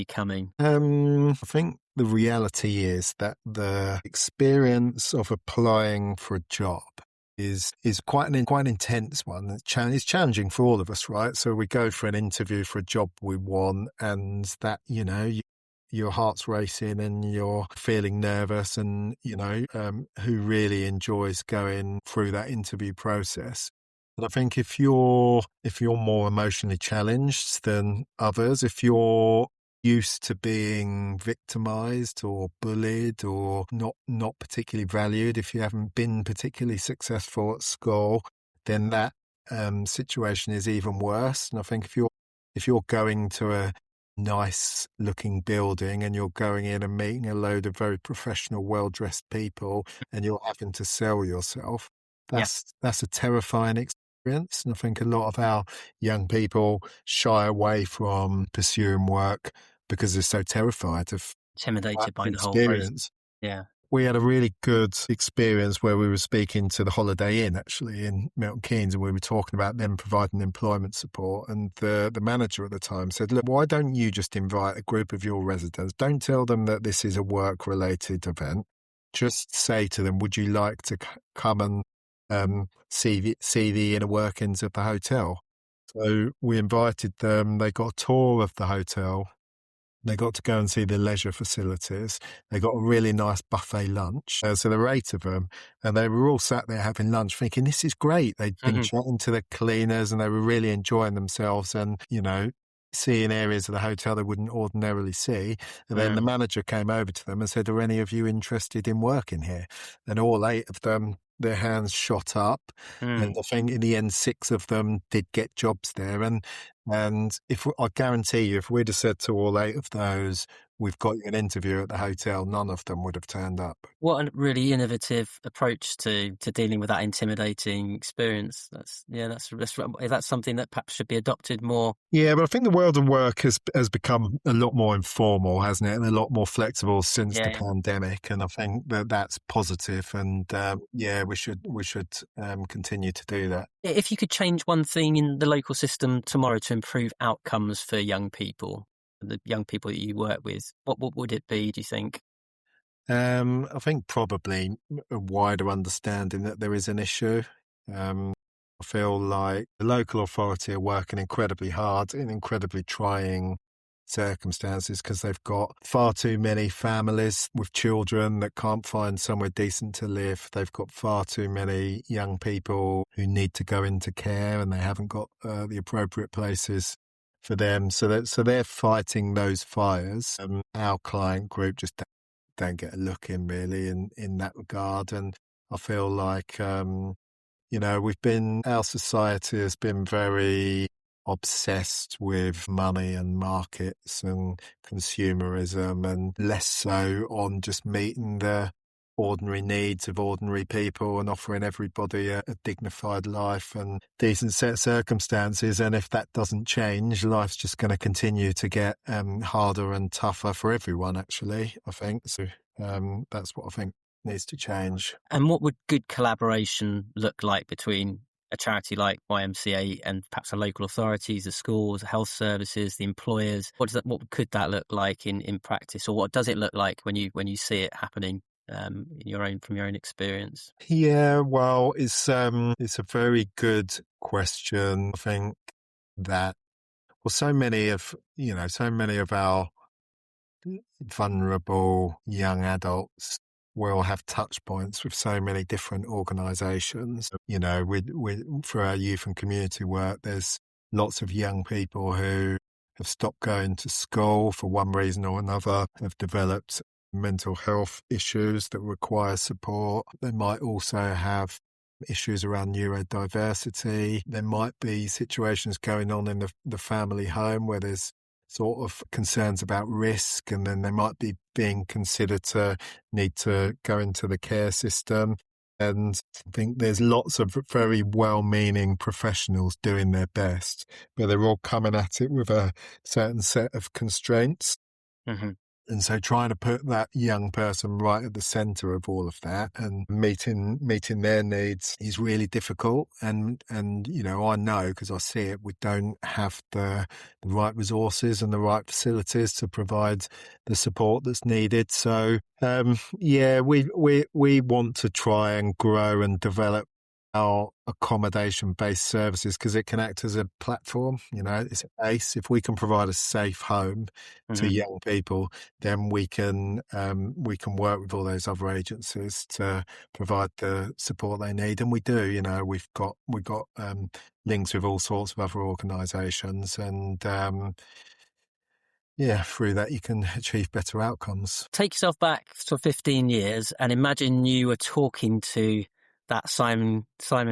coming?
I think the reality is that the experience of applying for a job is quite an intense one. It's challenging for all of us, right? So we go for an interview for a job we want, and that, your heart's racing and you're feeling nervous, and, who really enjoys going through that interview process? But I think if you're more emotionally challenged than others, if you're used to being victimized or bullied or not particularly valued, if you haven't been particularly successful at school, then that situation is even worse. And I think if you're going to a nice looking building and you're going in and meeting a load of very professional, well-dressed people, and you're having to sell yourself, that's a terrifying experience. And I think a lot of our young people shy away from pursuing work because they're so terrified of
intimidated by the whole
experience.
Yeah.
We had a really good experience where we were speaking to the Holiday Inn, actually, in Milton Keynes, and we were talking about them providing employment support. And the manager at the time said, look, why don't you just invite a group of your residents? Don't tell them that this is a work-related event. Just say to them, would you like to come and see the inner workings of the hotel? So we invited them. They got a tour of the hotel. They got to go and see the leisure facilities. They got a really nice buffet lunch. So there were 8 of them, and they were all sat there having lunch thinking, this is great. They'd been chatting to the cleaners and they were really enjoying themselves and, seeing areas of the hotel they wouldn't ordinarily see. And then the manager came over to them and said, are any of you interested in working here? And all 8 of them, their hands shot up. And I think in the end, 6 of them did get jobs there. And I guarantee you, if we'd have said to all 8 of those, we've got you an interview at the hotel, none of them would have turned up.
What a really innovative approach to dealing with that intimidating experience. That's something that perhaps should be adopted more.
Yeah, but I think the world of work has become a lot more informal, hasn't it? And a lot more flexible since the pandemic. And I think that's positive. And we should continue to do that.
If you could change one thing in the local system tomorrow to improve outcomes for young people, the young people that you work with, what would it be, do you think?
I think probably a wider understanding that there is an issue. I feel like the local authority are working incredibly hard in incredibly trying circumstances because they've got far too many families with children that can't find somewhere decent to live. They've got far too many young people who need to go into care and they haven't got the appropriate places for them. So they're fighting those fires. Our client group just don't get a look in really in that regard. And I feel like, our society has been very obsessed with money and markets and consumerism and less so on just meeting the ordinary needs of ordinary people and offering everybody a dignified life and decent set of circumstances. And if that doesn't change, life's just going to continue to get harder and tougher for everyone, actually, I think. So that's what I think needs to change.
And what would good collaboration look like between a charity like YMCA and perhaps the local authorities, the schools, the health services, the employers? What could that look like in practice, or what does it look like when you see it happening from your own experience?
Yeah, well, it's a very good question. I think that so many of our vulnerable young adults will have touch points with so many different organisations. For our youth and community work, there's lots of young people who have stopped going to school for one reason or another, have developed mental health issues that require support. They might also have issues around neurodiversity. There might be situations going on in the family home where there's sort of concerns about risk, and then they might be being considered to need to go into the care system. And I think there's lots of very well-meaning professionals doing their best, but they're all coming at it with a certain set of constraints.
Mm-hmm.
And so trying to put that young person right at the centre of all of that and meeting their needs is really difficult. And I know because I see it, we don't have the right resources and the right facilities to provide the support that's needed. So, we want to try and grow and develop our accommodation-based services because it can act as a platform. It's a base. If we can provide a safe home to young people, then we can work with all those other agencies to provide the support they need, and we do. We've got links with all sorts of other organisations, and through that you can achieve better outcomes.
Take yourself back for 15 years and imagine you were talking to that Simon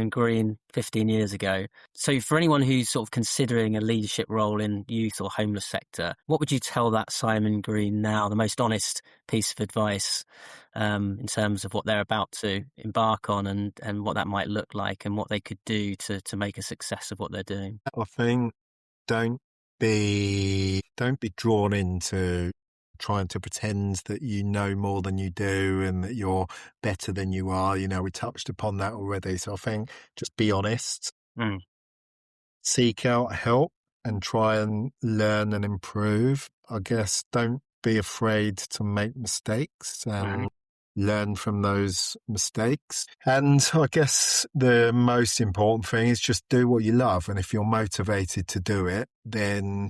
Green 15 years ago. So for anyone who's sort of considering a leadership role in youth or homeless sector, what would you tell that Simon Green now, the most honest piece of advice in terms of what they're about to embark on and what that might look like and what they could do to make a success of what they're doing?
I think don't be drawn into trying to pretend that you know more than you do and that you're better than you are. We touched upon that already. So I think just be honest, seek out help and try and learn and improve. I guess don't be afraid to make mistakes and learn from those mistakes. And I guess the most important thing is just do what you love. And if you're motivated to do it, then,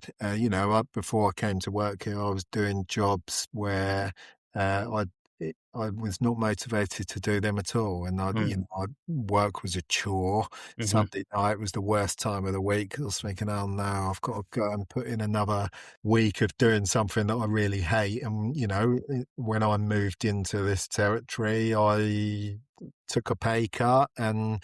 before I came to work here, I was doing jobs where I was not motivated to do them at all. And work was a chore. Sunday night was the worst time of the week. I was thinking, oh no, I've got to go and put in another week of doing something that I really hate. And, when I moved into this territory, I took a pay cut and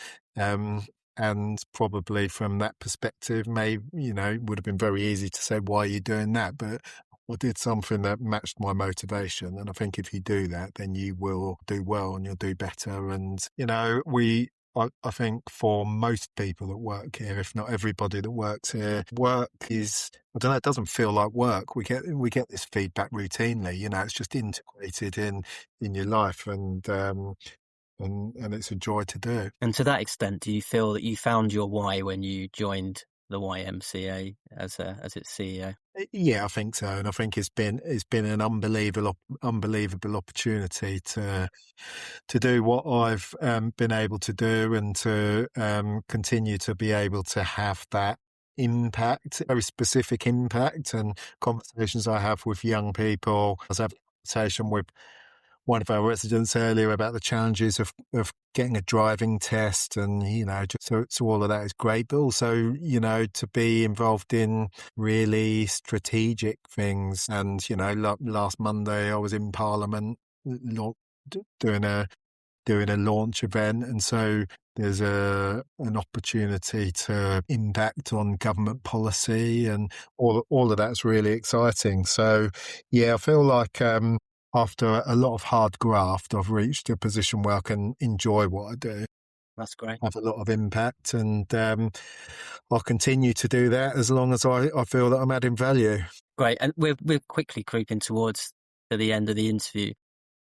probably from that perspective, maybe, it would have been very easy to say, why are you doing that? But I did something that matched my motivation. And I think if you do that, then you will do well and you'll do better. And, I think for most people that work here, if not everybody that works here, work is, it doesn't feel like work. We get this feedback routinely, it's just integrated in your life and it's a joy to do.
And to that extent, do you feel that you found your why when you joined the YMCA as its CEO?
Yeah, I think so, and I think it's been an unbelievable opportunity to do what I've been able to do and to continue to be able to have that impact, very specific impact, and conversations I have with young people. I was having a conversation with one of our residents earlier about the challenges of getting a driving test, and so all of that is great, but also to be involved in really strategic things. And last Monday I was in Parliament doing a launch event, and so there's an opportunity to impact on government policy, and all of that's really exciting. So I feel like after a lot of hard graft, I've reached a position where I can enjoy what I do.
That's great.
Have a lot of impact, and I'll continue to do that as long as I feel that I'm adding value.
Great. And we're quickly creeping towards the end of the interview.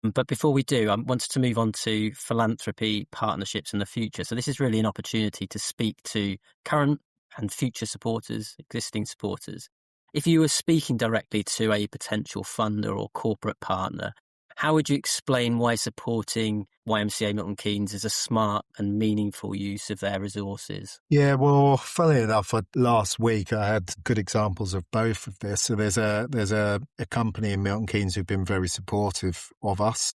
But before we do, I wanted to move on to philanthropy partnerships in the future. So this is really an opportunity to speak to current and future supporters, existing supporters. If you were speaking directly to a potential funder or corporate partner, how would you explain why supporting YMCA Milton Keynes is a smart and meaningful use of their resources?
Yeah, well, funnily enough, last week I had good examples of both of this. So there's a company in Milton Keynes who've been very supportive of us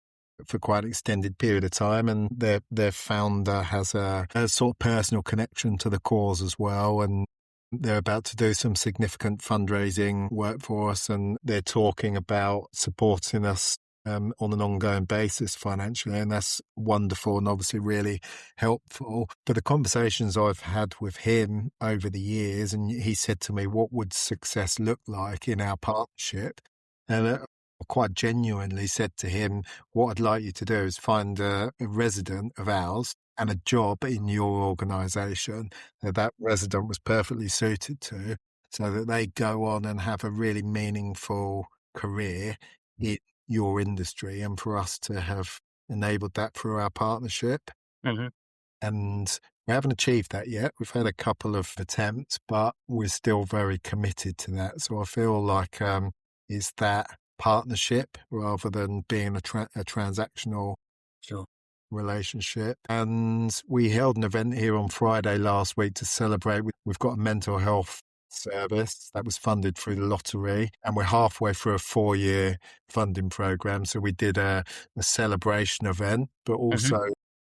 for quite an extended period of time, and their founder has a sort of personal connection to the cause as well, and they're about to do some significant fundraising work for us, and they're talking about supporting us on an ongoing basis financially, and that's wonderful and obviously really helpful. But the conversations I've had with him over the years, and he said to me, what would success look like in our partnership? And I quite genuinely said to him, what I'd like you to do is find a resident of ours and a job in your organisation that resident was perfectly suited to, so that they go on and have a really meaningful career in your industry, and for us to have enabled that through our partnership.
Mm-hmm.
And we haven't achieved that yet. We've had a couple of attempts, but we're still very committed to that. So I feel like it's that partnership rather than being a transactional relationship. And we held an event here on Friday last week to celebrate. We've got a mental health service that was funded through the lottery, and we're halfway through a 4-year funding program. So we did a celebration event, but also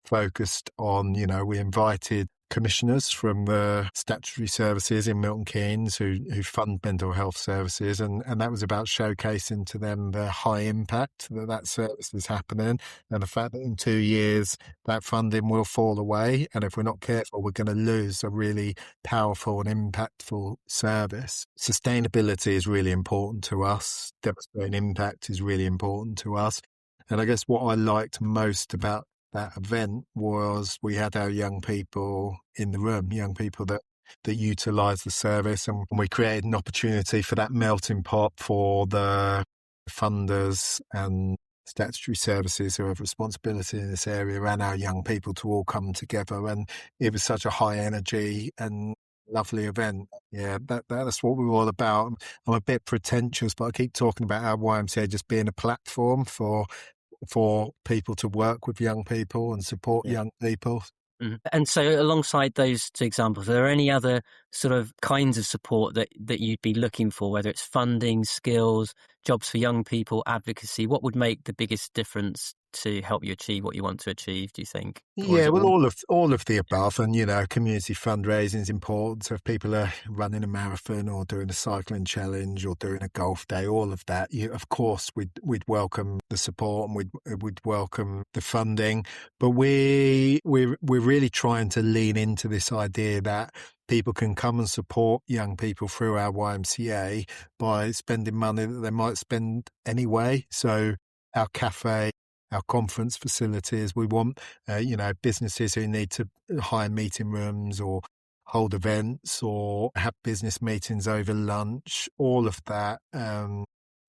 focused on, we invited commissioners from the statutory services in Milton Keynes who fund mental health services, and that was about showcasing to them the high impact that service is happening, and the fact that in 2 years that funding will fall away, and if we're not careful we're going to lose a really powerful and impactful service. Sustainability is really important to us. Demonstrating impact is really important to us. And I guess what I liked most about that event was we had our young people in the room, young people that utilise the service, and we created an opportunity for that melting pot for the funders and statutory services who have responsibility in this area and our young people to all come together. And it was such a high energy and lovely event. Yeah, that's what we're all about. I'm a bit pretentious, but I keep talking about our YMCA just being a platform for people to work with young people and support young people.
Mm-hmm. And so alongside those two examples, are there any other sort of kinds of support that you'd be looking for, whether it's funding, skills, jobs for young people, advocacy? What would make the biggest difference to help you achieve what you want to achieve, do you think?
Yeah, well, all of the above. And, community fundraising is important. So if people are running a marathon or doing a cycling challenge or doing a golf day, all of that, of course, we'd welcome the support and we'd welcome the funding. But we're really trying to lean into this idea that people can come and support young people through our YMCA by spending money that they might spend anyway. So our cafe, our conference facilities, we want, businesses who need to hire meeting rooms or hold events or have business meetings over lunch, all of that,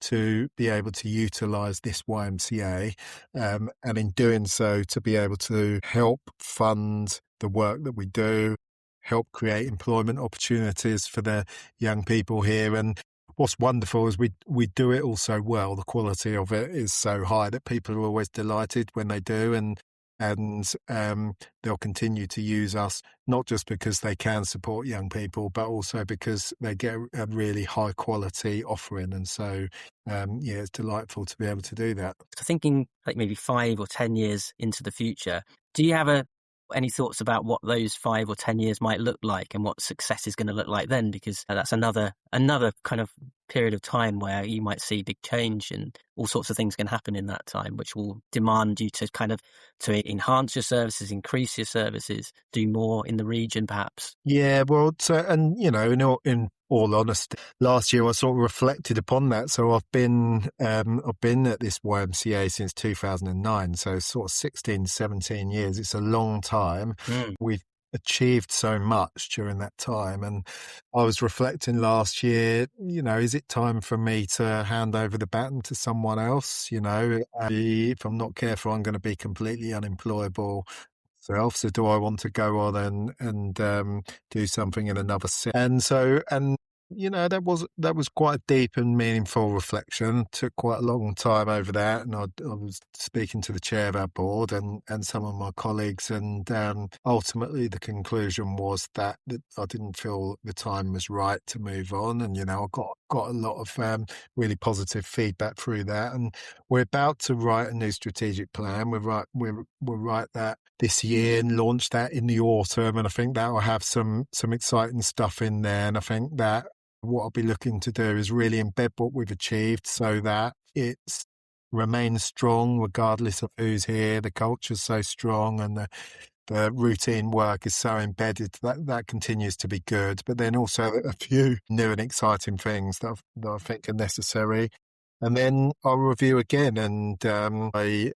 to be able to utilise this YMCA, and in doing so to be able to help fund the work that we do, help create employment opportunities for the young people here. And what's wonderful is we do it all so well. The quality of it is so high that people are always delighted when they do. And and they'll continue to use us, not just because they can support young people, but also because they get a really high quality offering. And so, it's delightful to be able to do that.
So thinking like maybe 5 or 10 years into the future, do you have any thoughts about what those 5 or 10 years might look like and what success is going to look like then? Because that's another kind of period of time where you might see big change and all sorts of things can happen in that time, which will demand you to to enhance your services, increase your services, do more in the region, perhaps.
Yeah, well, and in all honesty, last year I sort of reflected upon that. So I've been at this YMCA since 2009, so sort of 16, 17 years. It's a long time. We've achieved so much during that time, and I was reflecting last year, is it time for me to hand over the baton to someone else? If I'm not careful, I'm going to be completely unemployable. So do I want to go on and do something in another city? And so, that was quite a deep and meaningful reflection. Took quite a long time over that, and I was speaking to the chair of our board and some of my colleagues, and ultimately the conclusion was that I didn't feel the time was right to move on. And I got a lot of really positive feedback through that, and we're about to write a new strategic plan. We'll write that this year and launch that in the autumn, and I think that will have some exciting stuff in there. And I think that what I'll be looking to do is really embed what we've achieved so that it remains strong regardless of who's here. The culture's so strong and the routine work is so embedded that continues to be good. But then also a few new and exciting things that I think are necessary. And then I'll review again, and I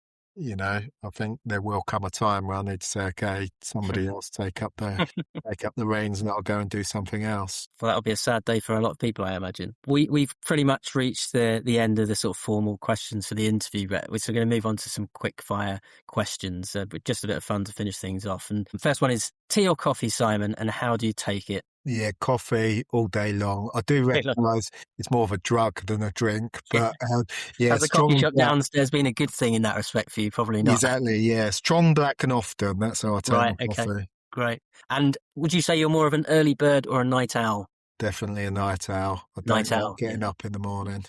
think there will come a time where I need to say, okay, somebody else take up the reins, and I'll go and do something else.
Well, that'll be a sad day for a lot of people, I imagine. We've pretty much reached the end of the sort of formal questions for the interview, but we're going to move on to some quick fire questions, but just a bit of fun to finish things off. And the first one is tea or coffee, Simon, and how do you take it?
Yeah, coffee all day long. I do recognise it's more of a drug than a drink, but
Has the coffee shop downstairs been a good thing in that respect for you? Probably not.
Exactly, yeah. Strong black and often. That's how I take
my coffee. Great. And would you say you're more of an early bird or a night owl?
Definitely a night owl. I don't like getting up in the morning.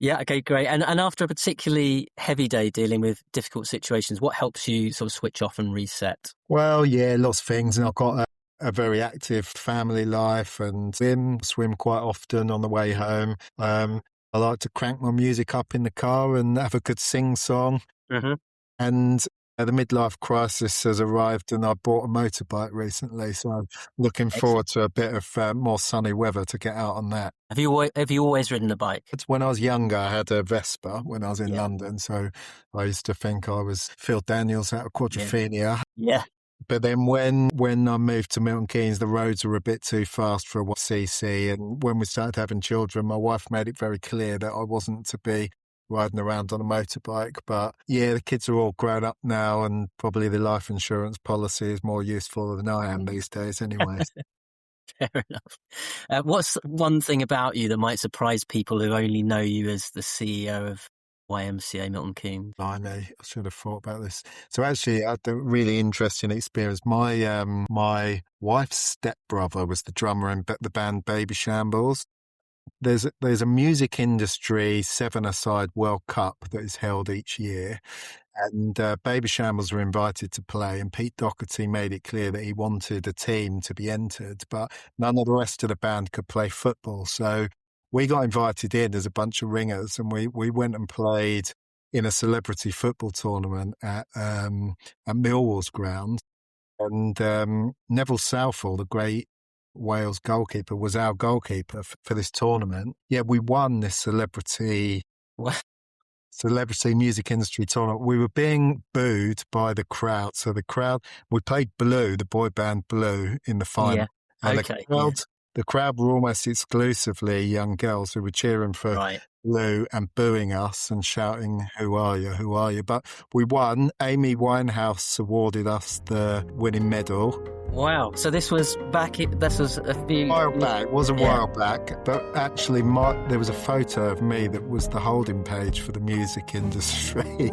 Yeah, okay, great. And after a particularly heavy day dealing with difficult situations, what helps you sort of switch off and reset?
Well, yeah, lots of things. And I've got a very active family life and swim quite often on the way home. I like to crank my music up in the car and have a good sing-song. Mm-hmm. And the midlife crisis has arrived, and I bought a motorbike recently, so I'm looking forward to a bit of more sunny weather to get out on that.
Have you always ridden a bike?
When I was younger, I had a Vespa when I was in London, so I used to think I was Phil Daniels out of Quadrophenia.
Yeah.
But then when I moved to Milton Keynes, the roads were a bit too fast for a CC, and when we started having children, my wife made it very clear that I wasn't to be riding around on a motorbike. But yeah, the kids are all grown up now, and probably the life insurance policy is more useful than I am these days anyway.
Fair enough. What's one thing about you that might surprise people who only know you as the CEO of YMCA Milton Keynes?
Blimey, I should have thought about this. So actually, I had a really interesting experience. My wife's stepbrother was the drummer in the band Baby Shambles. There's a music industry 7-a-side World Cup that is held each year, and Baby Shambles were invited to play, and Pete Doherty made it clear that he wanted a team to be entered, but none of the rest of the band could play football. So we got invited in as a bunch of ringers, and we went and played in a celebrity football tournament at Millwall's ground, and Neville Southall, the great Wales goalkeeper, was our goalkeeper for this tournament. Yeah, we won this celebrity music industry tournament. We were being booed by the crowd. So we played Blue, the boy band Blue, in the final. Yeah. And the crowd were almost exclusively young girls who were cheering for Lou and booing us and shouting, "Who are you? Who are you?" But we won. Amy Winehouse awarded us the winning medal.
Wow. So this was this was a few...
while back. It was a while back. But actually, there was a photo of me that was the holding page for the music industry.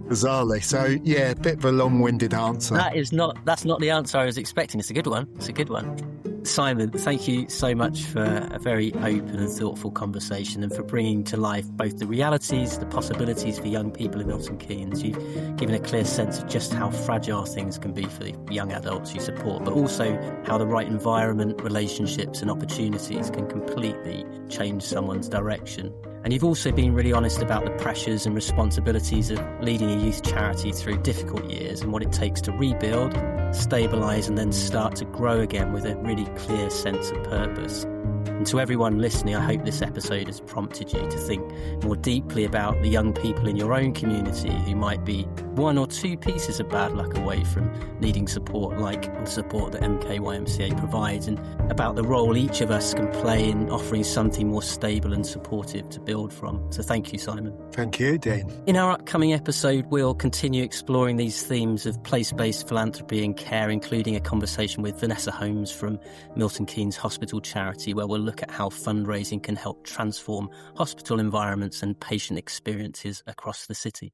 Bizarrely. So, yeah, a bit of a long-winded answer.
That's not the answer I was expecting. It's a good one. It's a good one. Simon, thank you so much for a very open and thoughtful conversation and for bringing to life both the realities, the possibilities for young people in Milton Keynes. You've given a clear sense of just how fragile things can be for the young adults you support, but also how the right environment, relationships and opportunities can completely change someone's direction. And you've also been really honest about the pressures and responsibilities of leading a youth charity through difficult years and what it takes to rebuild, stabilise and then start to grow again with a really clear sense of purpose. And to everyone listening, I hope this episode has prompted you to think more deeply about the young people in your own community who might be one or two pieces of bad luck away from needing support like the support that MK YMCA provides, and about the role each of us can play in offering something more stable and supportive to build from. So thank you, Simon.
Thank you, Dean.
In our upcoming episode, we'll continue exploring these themes of place-based philanthropy and care, including a conversation with Vanessa Holmes from Milton Keynes Hospital Charity, where we'll look at how fundraising can help transform hospital environments and patient experiences across the city.